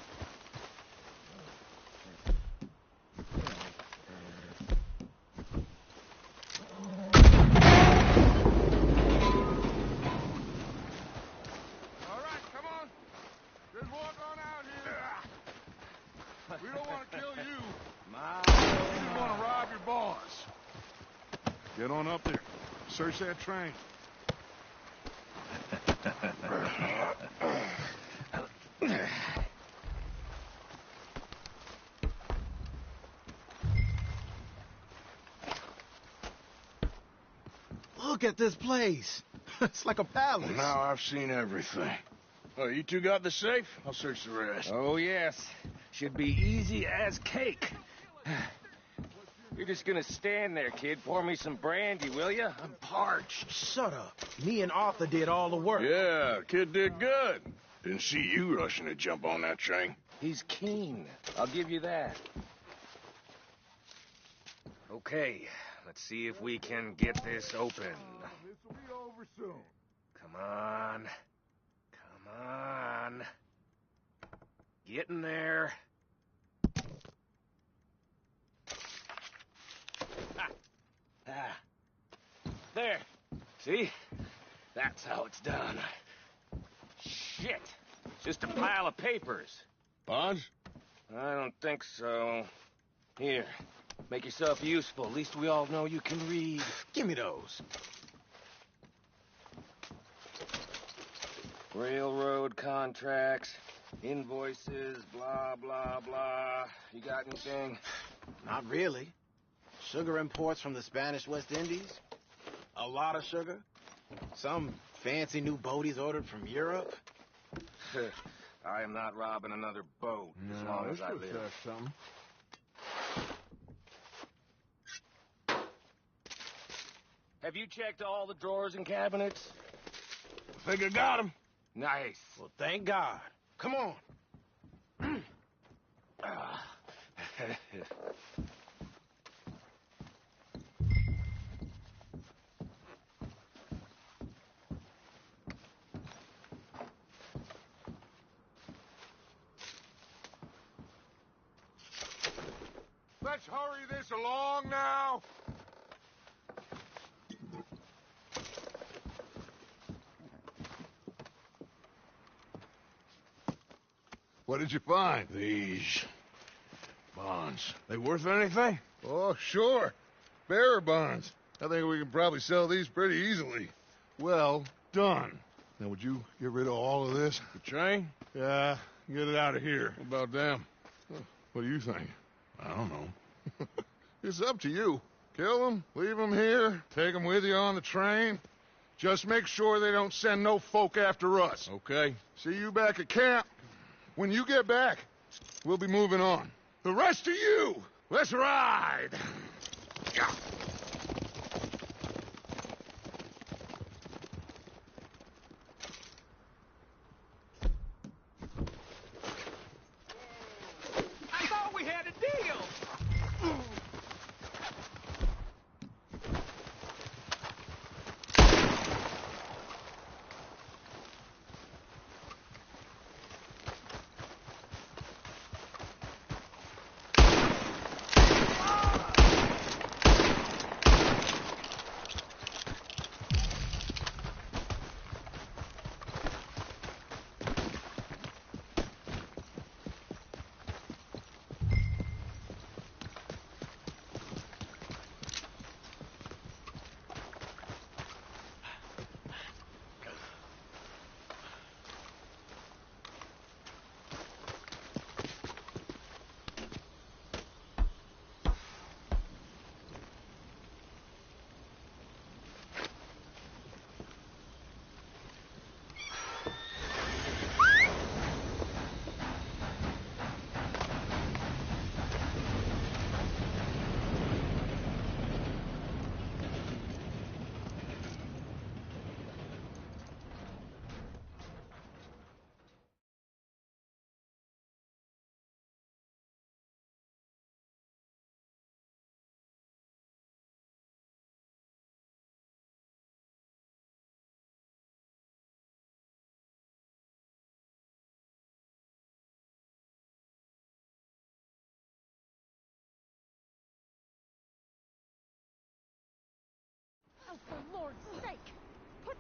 [SPEAKER 1] All right, come on. Just walk on out here. We don't want to kill you. We just want to rob your boss. Get on up there. Search that train.
[SPEAKER 14] Look at this place. It's like a palace.
[SPEAKER 2] Well, now I've seen everything. Oh, you two got the safe? I'll search the rest.
[SPEAKER 12] Oh, yes. Should be easy as cake.
[SPEAKER 16] You're just gonna stand there, kid. Pour me some brandy, will you?
[SPEAKER 12] I'm parched. Shut up. Me and Arthur did all the work.
[SPEAKER 2] Yeah, kid did good. Didn't see you rushing to jump on that train.
[SPEAKER 16] He's keen. I'll give you that. Okay, let's see if we can get this open.
[SPEAKER 1] This will be over soon.
[SPEAKER 16] Come on. Come on. Get in there. There. See? That's how it's done. Shit. It's just a pile of papers.
[SPEAKER 2] Bonds?
[SPEAKER 16] I don't think so. Here. Make yourself useful. At least we all know you can read.
[SPEAKER 12] Give me those.
[SPEAKER 16] Railroad contracts, invoices, blah, blah, blah. You got anything?
[SPEAKER 12] Not really. Sugar imports from the Spanish West Indies. A lot of sugar. Some fancy new boat he's ordered from Europe.
[SPEAKER 16] I am not robbing another boat as long as I live.
[SPEAKER 2] Something.
[SPEAKER 16] Have you checked all the drawers and cabinets?
[SPEAKER 2] I think I got him.
[SPEAKER 16] Nice.
[SPEAKER 12] Well, thank God. Come on.
[SPEAKER 1] Let's hurry this along now. What did you find?
[SPEAKER 2] These bonds. They worth anything?
[SPEAKER 1] Oh, sure. Bearer bonds. I think we can probably sell these pretty easily. Well done. Now, would you get rid of all of this?
[SPEAKER 2] The train?
[SPEAKER 1] Yeah, get it out of here.
[SPEAKER 2] What about them?
[SPEAKER 1] What do you think?
[SPEAKER 2] I don't know.
[SPEAKER 1] It's up to you. Kill them, leave them here, take them with you on the train. Just make sure they don't send no folk after us.
[SPEAKER 2] Okay.
[SPEAKER 1] See you back at camp. When you get back, we'll be moving on. The rest of you, let's ride! Yeah.
[SPEAKER 15] I thought we had a deal.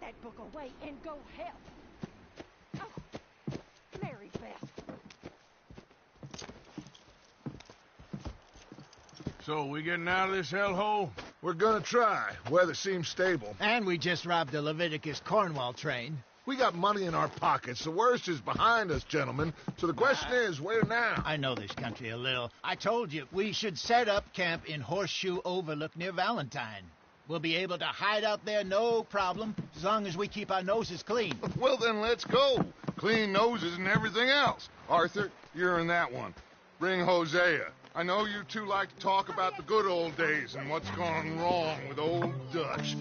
[SPEAKER 11] that book away and go help. Oh, Mary Beth.
[SPEAKER 2] So, we getting out of this hellhole?
[SPEAKER 1] We're gonna try. Weather seems stable.
[SPEAKER 6] And we just robbed the Leviticus Cornwall train.
[SPEAKER 1] We got money in our pockets. The worst is behind us, gentlemen. So the question is, where now?
[SPEAKER 6] I know this country a little. I told you, we should set up camp in Horseshoe Overlook near Valentine. We'll be able to hide out there, no problem, as long as we keep our noses clean.
[SPEAKER 1] Well, then let's go. Clean noses and everything else. Arthur, you're in that one. Bring Hosea. I know you two like to talk about the good old days and what's gone wrong with old Dutch.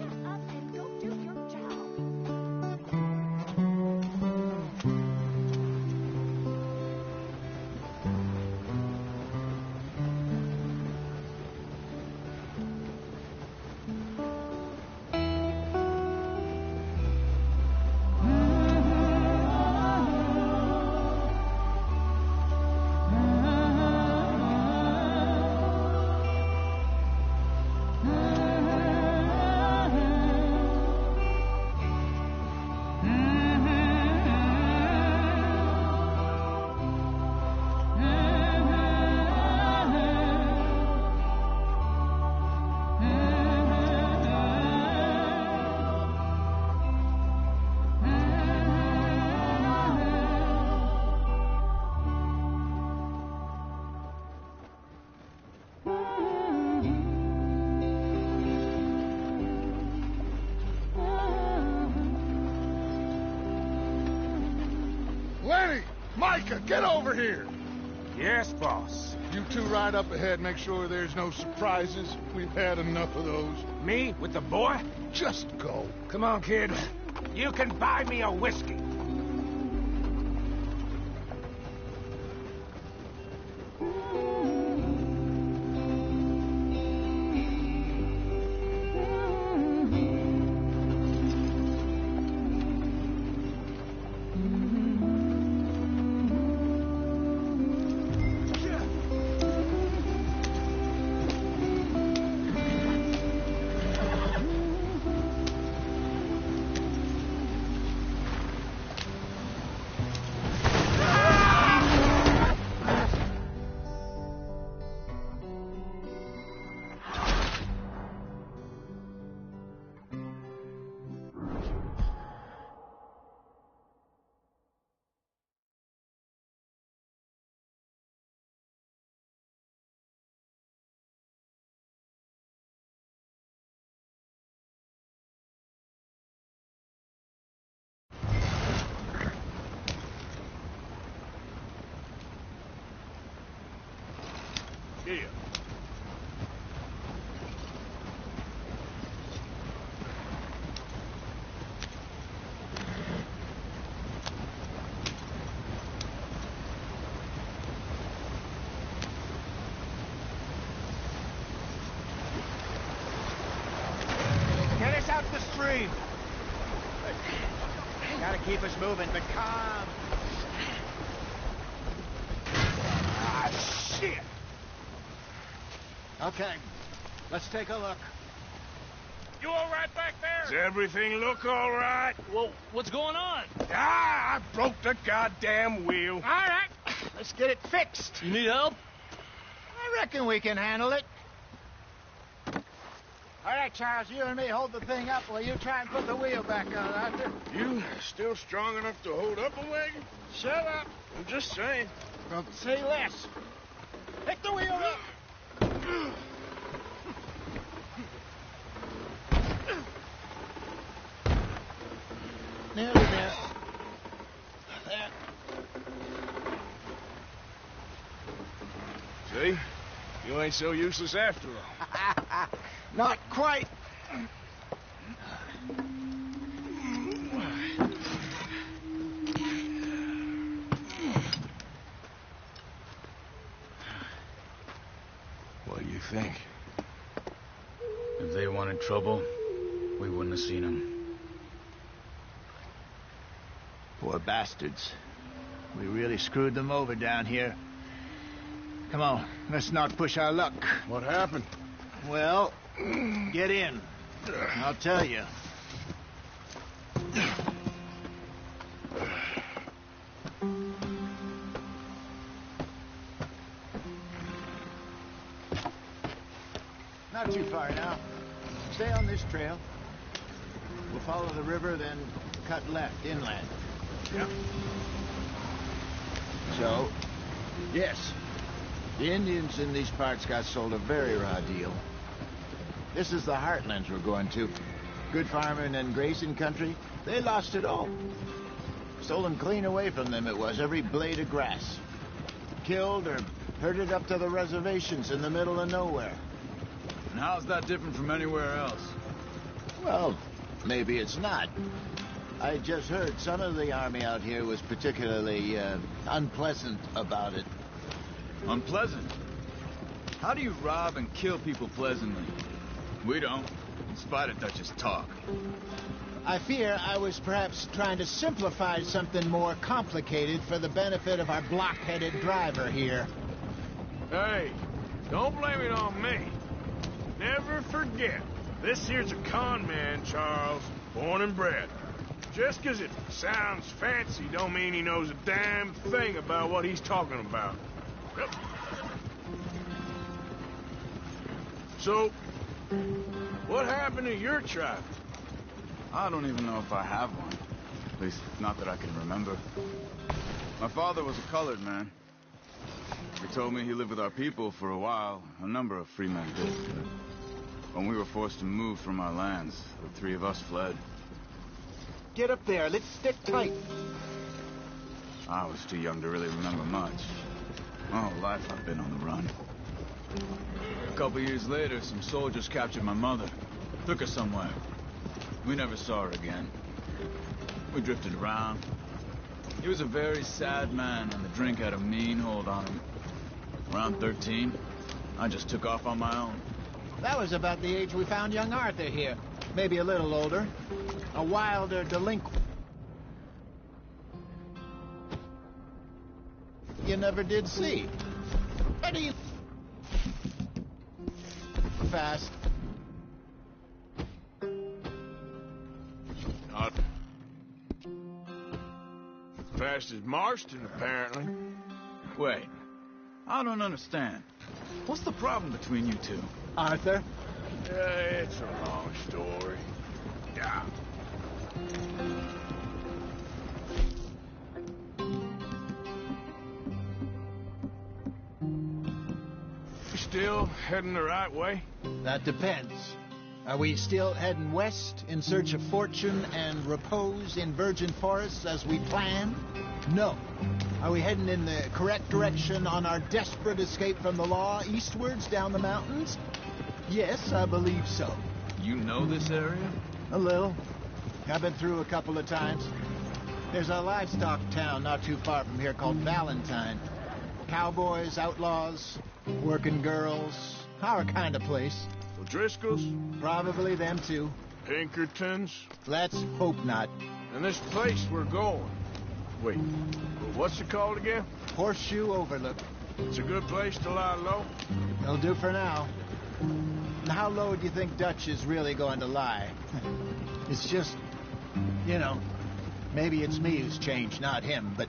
[SPEAKER 1] Micah, get over here!
[SPEAKER 12] Yes, boss.
[SPEAKER 1] You two ride up ahead, make sure there's no surprises. We've had enough of those.
[SPEAKER 12] Me? With the boy?
[SPEAKER 1] Just go.
[SPEAKER 12] Come on, kid. You can buy me a whiskey.
[SPEAKER 2] Here.
[SPEAKER 6] Get us out the stream. Gotta keep us moving, but calm.
[SPEAKER 12] Ah, shit!
[SPEAKER 6] Okay, let's take a look.
[SPEAKER 15] You all right back there?
[SPEAKER 2] Does everything look all right?
[SPEAKER 3] Well, what's going on?
[SPEAKER 12] Ah, I broke the goddamn wheel.
[SPEAKER 6] All right, let's get it fixed.
[SPEAKER 3] You need help?
[SPEAKER 6] I reckon we can handle it. All right, Charles, you and me hold the thing up while you try and put the wheel back on, Arthur.
[SPEAKER 2] You still strong enough to hold up a wagon?
[SPEAKER 6] Shut up.
[SPEAKER 2] I'm just saying.
[SPEAKER 6] Well, say less. Pick the wheel up. Nearly there. There.
[SPEAKER 2] See? You ain't so useless after all.
[SPEAKER 6] Not quite.
[SPEAKER 2] What do you think?
[SPEAKER 14] If they wanted trouble, we wouldn't have seen them.
[SPEAKER 6] Poor bastards. We really screwed them over down here. Come on, let's not push our luck.
[SPEAKER 2] What happened?
[SPEAKER 6] Well, get in. I'll tell you. Not too far now. Stay on this trail. We'll follow the river, then cut left, inland.
[SPEAKER 2] Yep.
[SPEAKER 6] So, yes, the Indians in these parts got sold a very raw deal. This is the heartlands we're going to. Good farming and grazing country. They lost it all. Stolen clean away from them it was, every blade of grass. Killed or herded up to the reservations in the middle of nowhere.
[SPEAKER 14] And how's that different from anywhere else?
[SPEAKER 6] Well, maybe it's not. I just heard some of the army out here was particularly unpleasant about it.
[SPEAKER 14] Unpleasant? How do you rob and kill people pleasantly? We don't, in spite of Dutch's talk.
[SPEAKER 6] I fear I was perhaps trying to simplify something more complicated for the benefit of our block-headed driver here.
[SPEAKER 2] Hey, don't blame it on me. Never forget, this here's a con man, Charles, born and bred. Just 'cause it sounds fancy don't mean he knows a damn thing about what he's talking about. Yep. So, what happened to your tribe?
[SPEAKER 14] I don't even know if I have one. At least, not that I can remember. My father was a colored man. He told me he lived with our people for a while. A number of free men did. But when we were forced to move from our lands, the three of us fled.
[SPEAKER 6] Get up there. Let's stick tight.
[SPEAKER 14] I was too young to really remember much. My whole life I've been on the run. A couple years later, some soldiers captured my mother. Took her somewhere. We never saw her again. We drifted around. He was a very sad man, and the drink had a mean hold on him. Around 13, I just took off on my own.
[SPEAKER 6] That was about the age we found young Arthur here. Maybe a little older. A wilder delinquent. You never did see. Ready? Fast.
[SPEAKER 2] Not fast as Marston, apparently.
[SPEAKER 14] Wait, I don't understand. What's the problem between you two?
[SPEAKER 6] Arthur?
[SPEAKER 2] It's a long story. Yeah. You still heading the right way?
[SPEAKER 6] That depends. Are we still heading west in search of fortune and repose in virgin forests as we planned? No. Are we heading in the correct direction on our desperate escape from the law eastwards down the mountains? Yes, I believe so.
[SPEAKER 14] You know this area?
[SPEAKER 6] A little. I've been through a couple of times. There's a livestock town not too far from here called Valentine. Cowboys, outlaws, working girls, our kind of place.
[SPEAKER 2] O'Driscoll's?
[SPEAKER 6] Probably them too.
[SPEAKER 2] Pinkertons?
[SPEAKER 6] Let's hope not.
[SPEAKER 2] And this place we're going. Wait, what's it called again?
[SPEAKER 6] Horseshoe Overlook.
[SPEAKER 2] It's a good place to lie low?
[SPEAKER 6] It'll do for now. And how low do you think Dutch is really going to lie? It's just, you know, maybe it's me who's changed, not him, but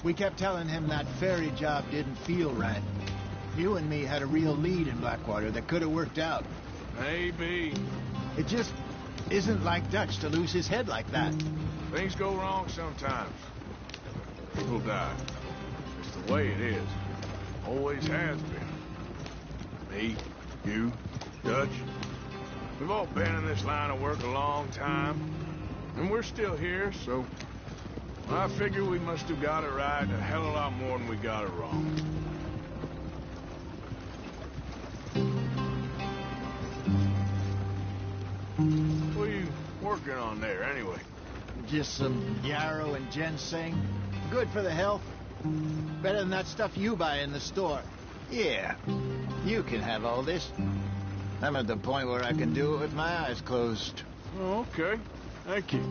[SPEAKER 6] we kept telling him that ferry job didn't feel right. You and me had a real lead in Blackwater that could have worked out.
[SPEAKER 2] Maybe.
[SPEAKER 6] It just isn't like Dutch to lose his head like that.
[SPEAKER 2] Things go wrong sometimes. People die. It's the way it is. Always has been. Me, you, Dutch. We've all been in this line of work a long time. And we're still here, so I figure we must have got it right a hell of a lot more than we got it wrong. What are you working on there, anyway?
[SPEAKER 6] Just some yarrow and ginseng. Good for the health. Better than that stuff you buy in the store. Yeah, you can have all this. I'm at the point where I can do it with my eyes closed.
[SPEAKER 2] Oh, okay. Thank you.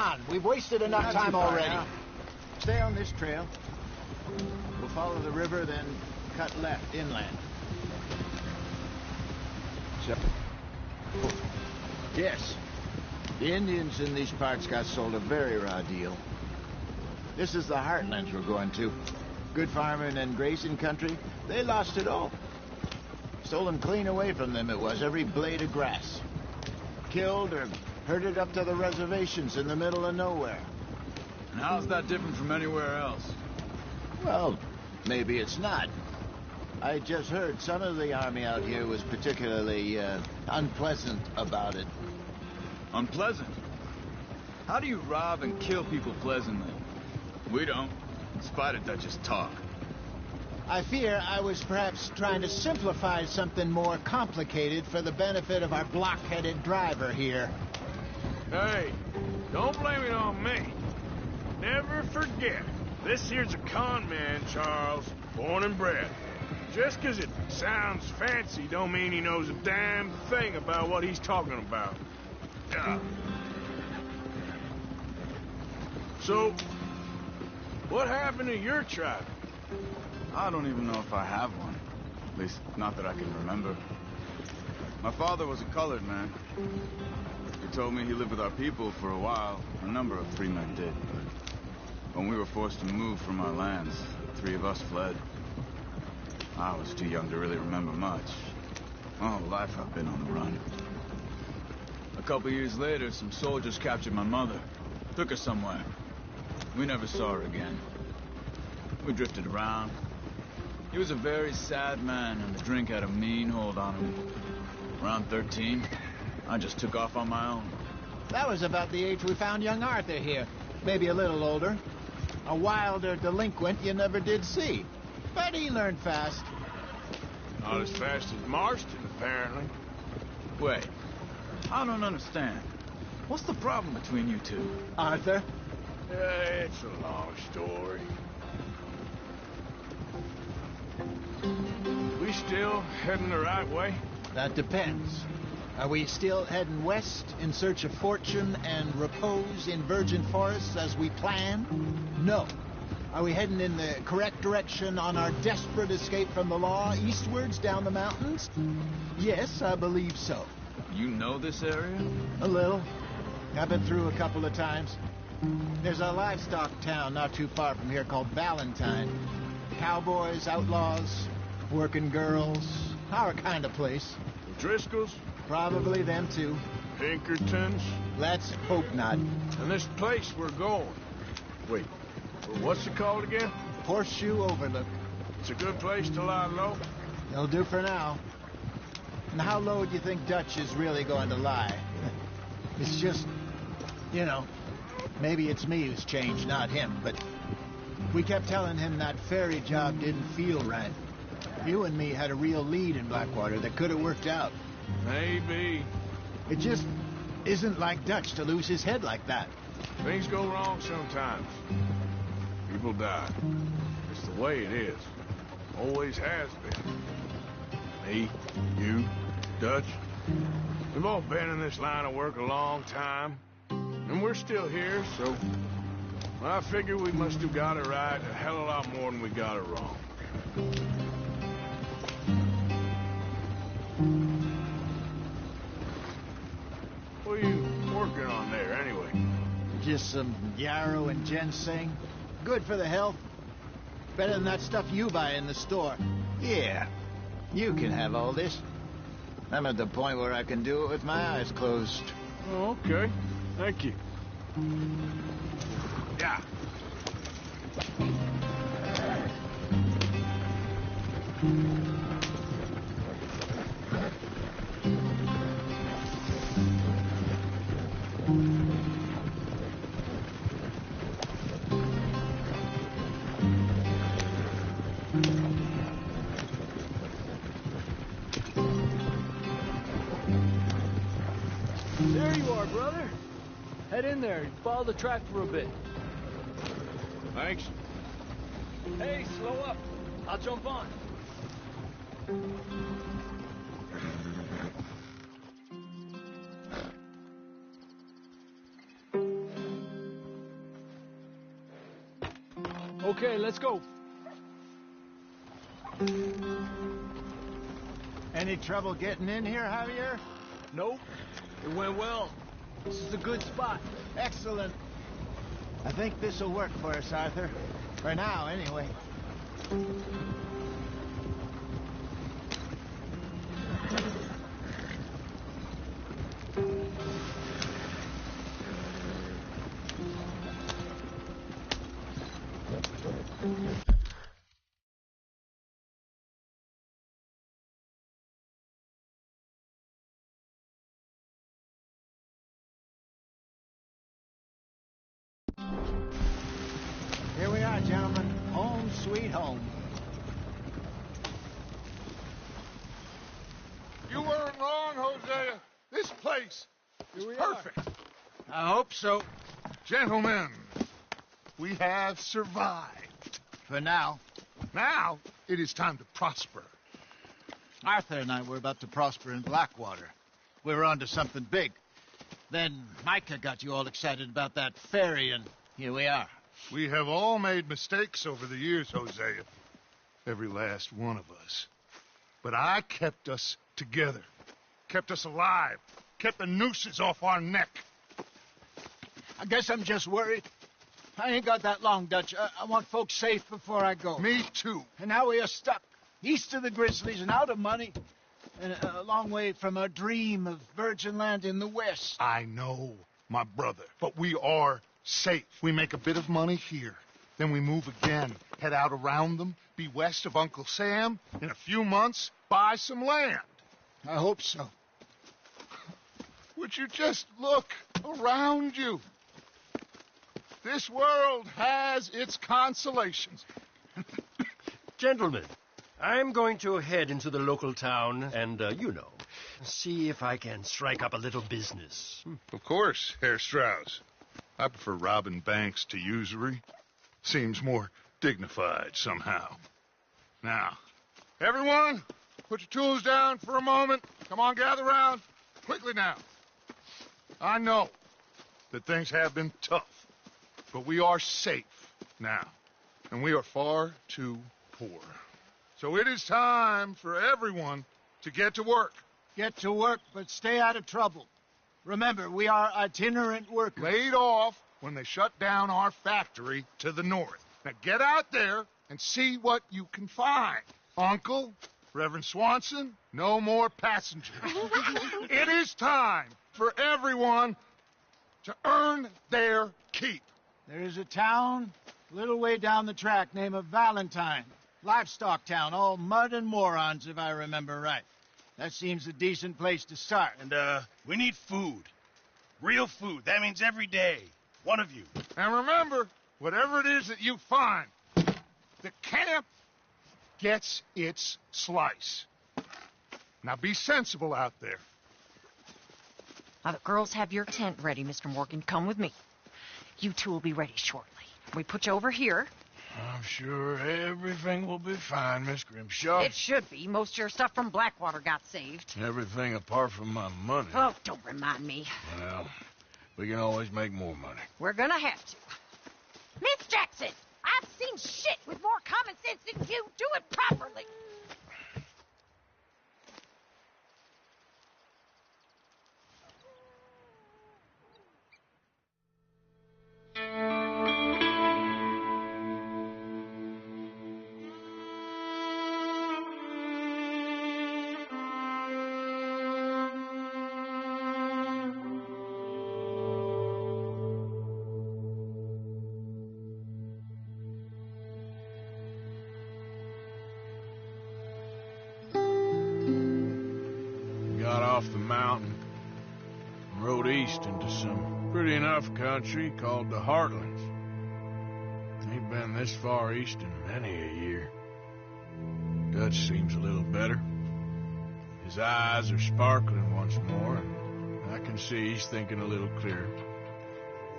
[SPEAKER 6] on. We've wasted enough time already. Stay on this trail. We'll follow the river, then cut left inland. So, yes, the Indians in these parts got sold a very raw deal. This is the heartlands we're going to. Good farming and grazing country, they lost it all. Stolen clean away from them it was, every blade of grass. Killed or herded up to the reservations in the middle of nowhere.
[SPEAKER 14] And how's that different from anywhere else?
[SPEAKER 6] Well, maybe it's not. I just heard some of the army out here was particularly unpleasant about it.
[SPEAKER 14] Unpleasant? How do you rob and kill people pleasantly? We don't, in spite of Dutch's talk.
[SPEAKER 6] I fear I was perhaps trying to simplify something more complicated for the benefit of our block-headed driver here.
[SPEAKER 2] Hey, don't blame it on me. Never forget, this here's a con man, Charles, born and bred. Just 'cause it sounds fancy don't mean he knows a damn thing about what he's talking about. Yeah. So, what happened to your tribe?
[SPEAKER 14] I don't even know if I have one. At least, not that I can remember. My father was a colored man. He told me he lived with our people for a while. A number of free men did. When we were forced to move from our lands, the three of us fled. I was too young to really remember much. My whole life I've been on the run. A couple years later, some soldiers captured my mother. Took her somewhere. We never saw her again. We drifted around. He was a very sad man, and the drink had a mean hold on him. Around 13, I just took off on my own.
[SPEAKER 6] That was about the age we found young Arthur here. Maybe a little older. A wilder delinquent you never did see. But he learned fast.
[SPEAKER 2] Not as fast as Marston, apparently.
[SPEAKER 14] Wait, I don't understand. What's the problem between you two?
[SPEAKER 6] Arthur?
[SPEAKER 2] It's a long story. We still heading the right way?
[SPEAKER 6] That depends. Are we still heading west in search of fortune and repose in virgin forests as we planned? No. Are we heading in the correct direction on our desperate escape from the law eastwards down the mountains? Yes, I believe so.
[SPEAKER 14] You know this area?
[SPEAKER 6] A little. I've been through a couple of times. There's a livestock town not too far from here called Valentine. Cowboys, outlaws, working girls, our kind of place.
[SPEAKER 2] The Driscolls?
[SPEAKER 6] Probably them too.
[SPEAKER 2] Pinkertons?
[SPEAKER 6] Let's hope not.
[SPEAKER 2] And this place we're going. Wait, what's it called again?
[SPEAKER 6] Horseshoe Overlook.
[SPEAKER 2] It's a good place to lie low?
[SPEAKER 6] It'll do for now. And how low do you think Dutch is really going to lie? It's just, you know, maybe it's me who's changed, not him, but we kept telling him that ferry job didn't feel right. You and me had a real lead in Blackwater that could have worked out.
[SPEAKER 2] Maybe.
[SPEAKER 6] It just isn't like Dutch to lose his head like that.
[SPEAKER 2] Things go wrong sometimes. People die. It's the way it is. Always has been. Me, you, Dutch. We've all been in this line of work a long time. And we're still here, so I figure we must have got it right a hell of a lot more than we got it wrong. What are you working on there, anyway?
[SPEAKER 6] Just some yarrow and ginseng. Good for the health. Better than that stuff you buy in the store. Yeah, you can have all this. I'm at the point where I can do it with my eyes closed.
[SPEAKER 2] Oh, okay. Thank you. Yeah.
[SPEAKER 3] There you are, brother. Head in there and follow the track for a bit.
[SPEAKER 2] Thanks.
[SPEAKER 3] Hey, slow up. I'll jump on. Okay, let's go.
[SPEAKER 6] Any trouble getting in here, Javier?
[SPEAKER 3] Nope. It went well. This is a good spot.
[SPEAKER 6] Excellent. I think this'll work for us, Arthur. For now, anyway. Here we are, gentlemen. Home sweet home.
[SPEAKER 1] You weren't wrong, Hosea. This place is perfect.
[SPEAKER 6] I hope so.
[SPEAKER 1] Gentlemen, we have survived.
[SPEAKER 6] For now.
[SPEAKER 1] Now, it is time to prosper.
[SPEAKER 6] Arthur and I were about to prosper in Blackwater. We were onto something big. Then Micah got you all excited about that ferry, and here we are.
[SPEAKER 1] We have all made mistakes over the years, Hosea. Every last one of us. But I kept us together. Kept us alive. Kept the nooses off our neck.
[SPEAKER 6] I guess I'm just worried. I ain't got that long, Dutch. I want folks safe before I go.
[SPEAKER 1] Me too.
[SPEAKER 6] And now we are stuck. East of the Grizzlies and out of money. And a long way from our dream of virgin land in the west.
[SPEAKER 1] I know, my brother. But we are safe. We make a bit of money here. Then we move again. Head out around them. Be west of Uncle Sam. In a few months, buy some land.
[SPEAKER 6] I hope so.
[SPEAKER 1] Would you just look around you? This world has its consolations.
[SPEAKER 10] Gentlemen, I'm going to head into the local town and, see if I can strike up a little business.
[SPEAKER 1] Of course, Herr Strauss. I prefer robbing banks to usury. Seems more dignified somehow. Now, everyone, put your tools down for a moment. Come on, gather round. Quickly now. I know that things have been tough, but we are safe now, and we are far too poor. So it is time for everyone to get to work.
[SPEAKER 6] Get to work, but stay out of trouble. Remember, we are itinerant workers.
[SPEAKER 1] Laid off when they shut down our factory to the north. Now get out there and see what you can find. Uncle, Reverend Swanson, no more passengers. It is time for everyone to earn their keep.
[SPEAKER 6] There is a town a little way down the track named Valentine. Livestock town, all mud and morons, if I remember right. That seems a decent place to start.
[SPEAKER 14] And, we need food. Real food. That means every day. One of you.
[SPEAKER 1] And remember, whatever it is that you find, the camp gets its slice. Now be sensible out there.
[SPEAKER 7] Now, the girls have your tent ready, Mr. Morgan. Come with me. You two will be ready shortly. We put you over here.
[SPEAKER 2] I'm sure everything will be fine, Miss Grimshaw.
[SPEAKER 7] It should be. Most of your stuff from Blackwater got saved.
[SPEAKER 2] Everything apart from my money.
[SPEAKER 7] Oh, don't remind me.
[SPEAKER 2] Well, we can always make more money.
[SPEAKER 7] We're gonna have to.
[SPEAKER 11] Miss Jackson, I've seen shit with more common sense than you. Do it properly.
[SPEAKER 2] Off the mountain and rode east into some pretty enough country called the Heartlands. Ain't been this far east in many a year. Dutch seems a little better. His eyes are sparkling once more, and I can see he's thinking a little clearer.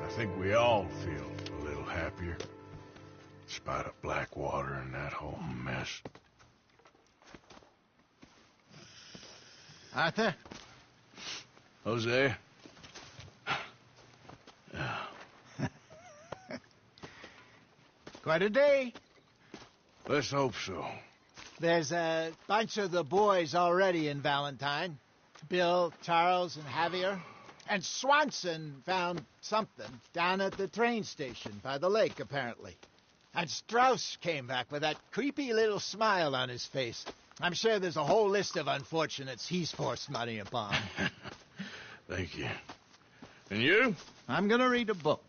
[SPEAKER 2] I think we all feel a little happier, in spite of Blackwater and that whole mess.
[SPEAKER 6] Arthur?
[SPEAKER 2] Jose?
[SPEAKER 6] Quite a day.
[SPEAKER 2] Let's hope so.
[SPEAKER 6] There's a bunch of the boys already in Valentine. Bill, Charles, and Javier. And Swanson found something down at the train station by the lake, apparently. And Strauss came back with that creepy little smile on his face. I'm sure there's a whole list of unfortunates he's forced money upon.
[SPEAKER 2] Thank you. And you?
[SPEAKER 6] I'm gonna read a book.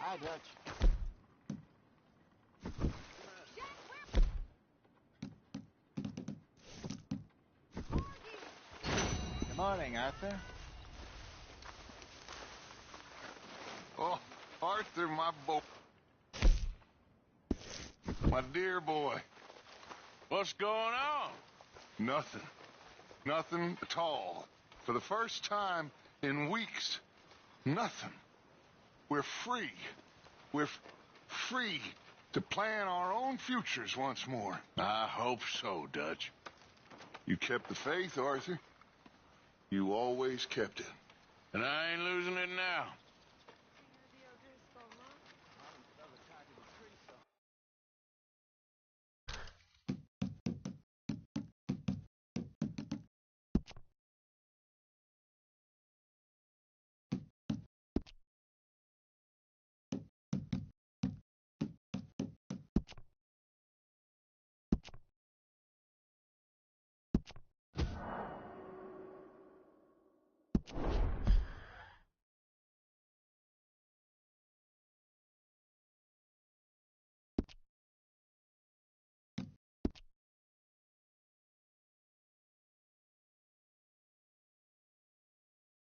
[SPEAKER 6] Hi, Dutch. Good morning, Arthur.
[SPEAKER 1] Oh, Arthur, my boy. My dear boy.
[SPEAKER 2] What's going on?
[SPEAKER 1] Nothing. Nothing at all. For the first time in weeks, nothing. We're free. We're free to plan our own futures once more.
[SPEAKER 2] I hope so, Dutch.
[SPEAKER 1] You kept the faith, Arthur. You always kept it.
[SPEAKER 2] And I ain't losing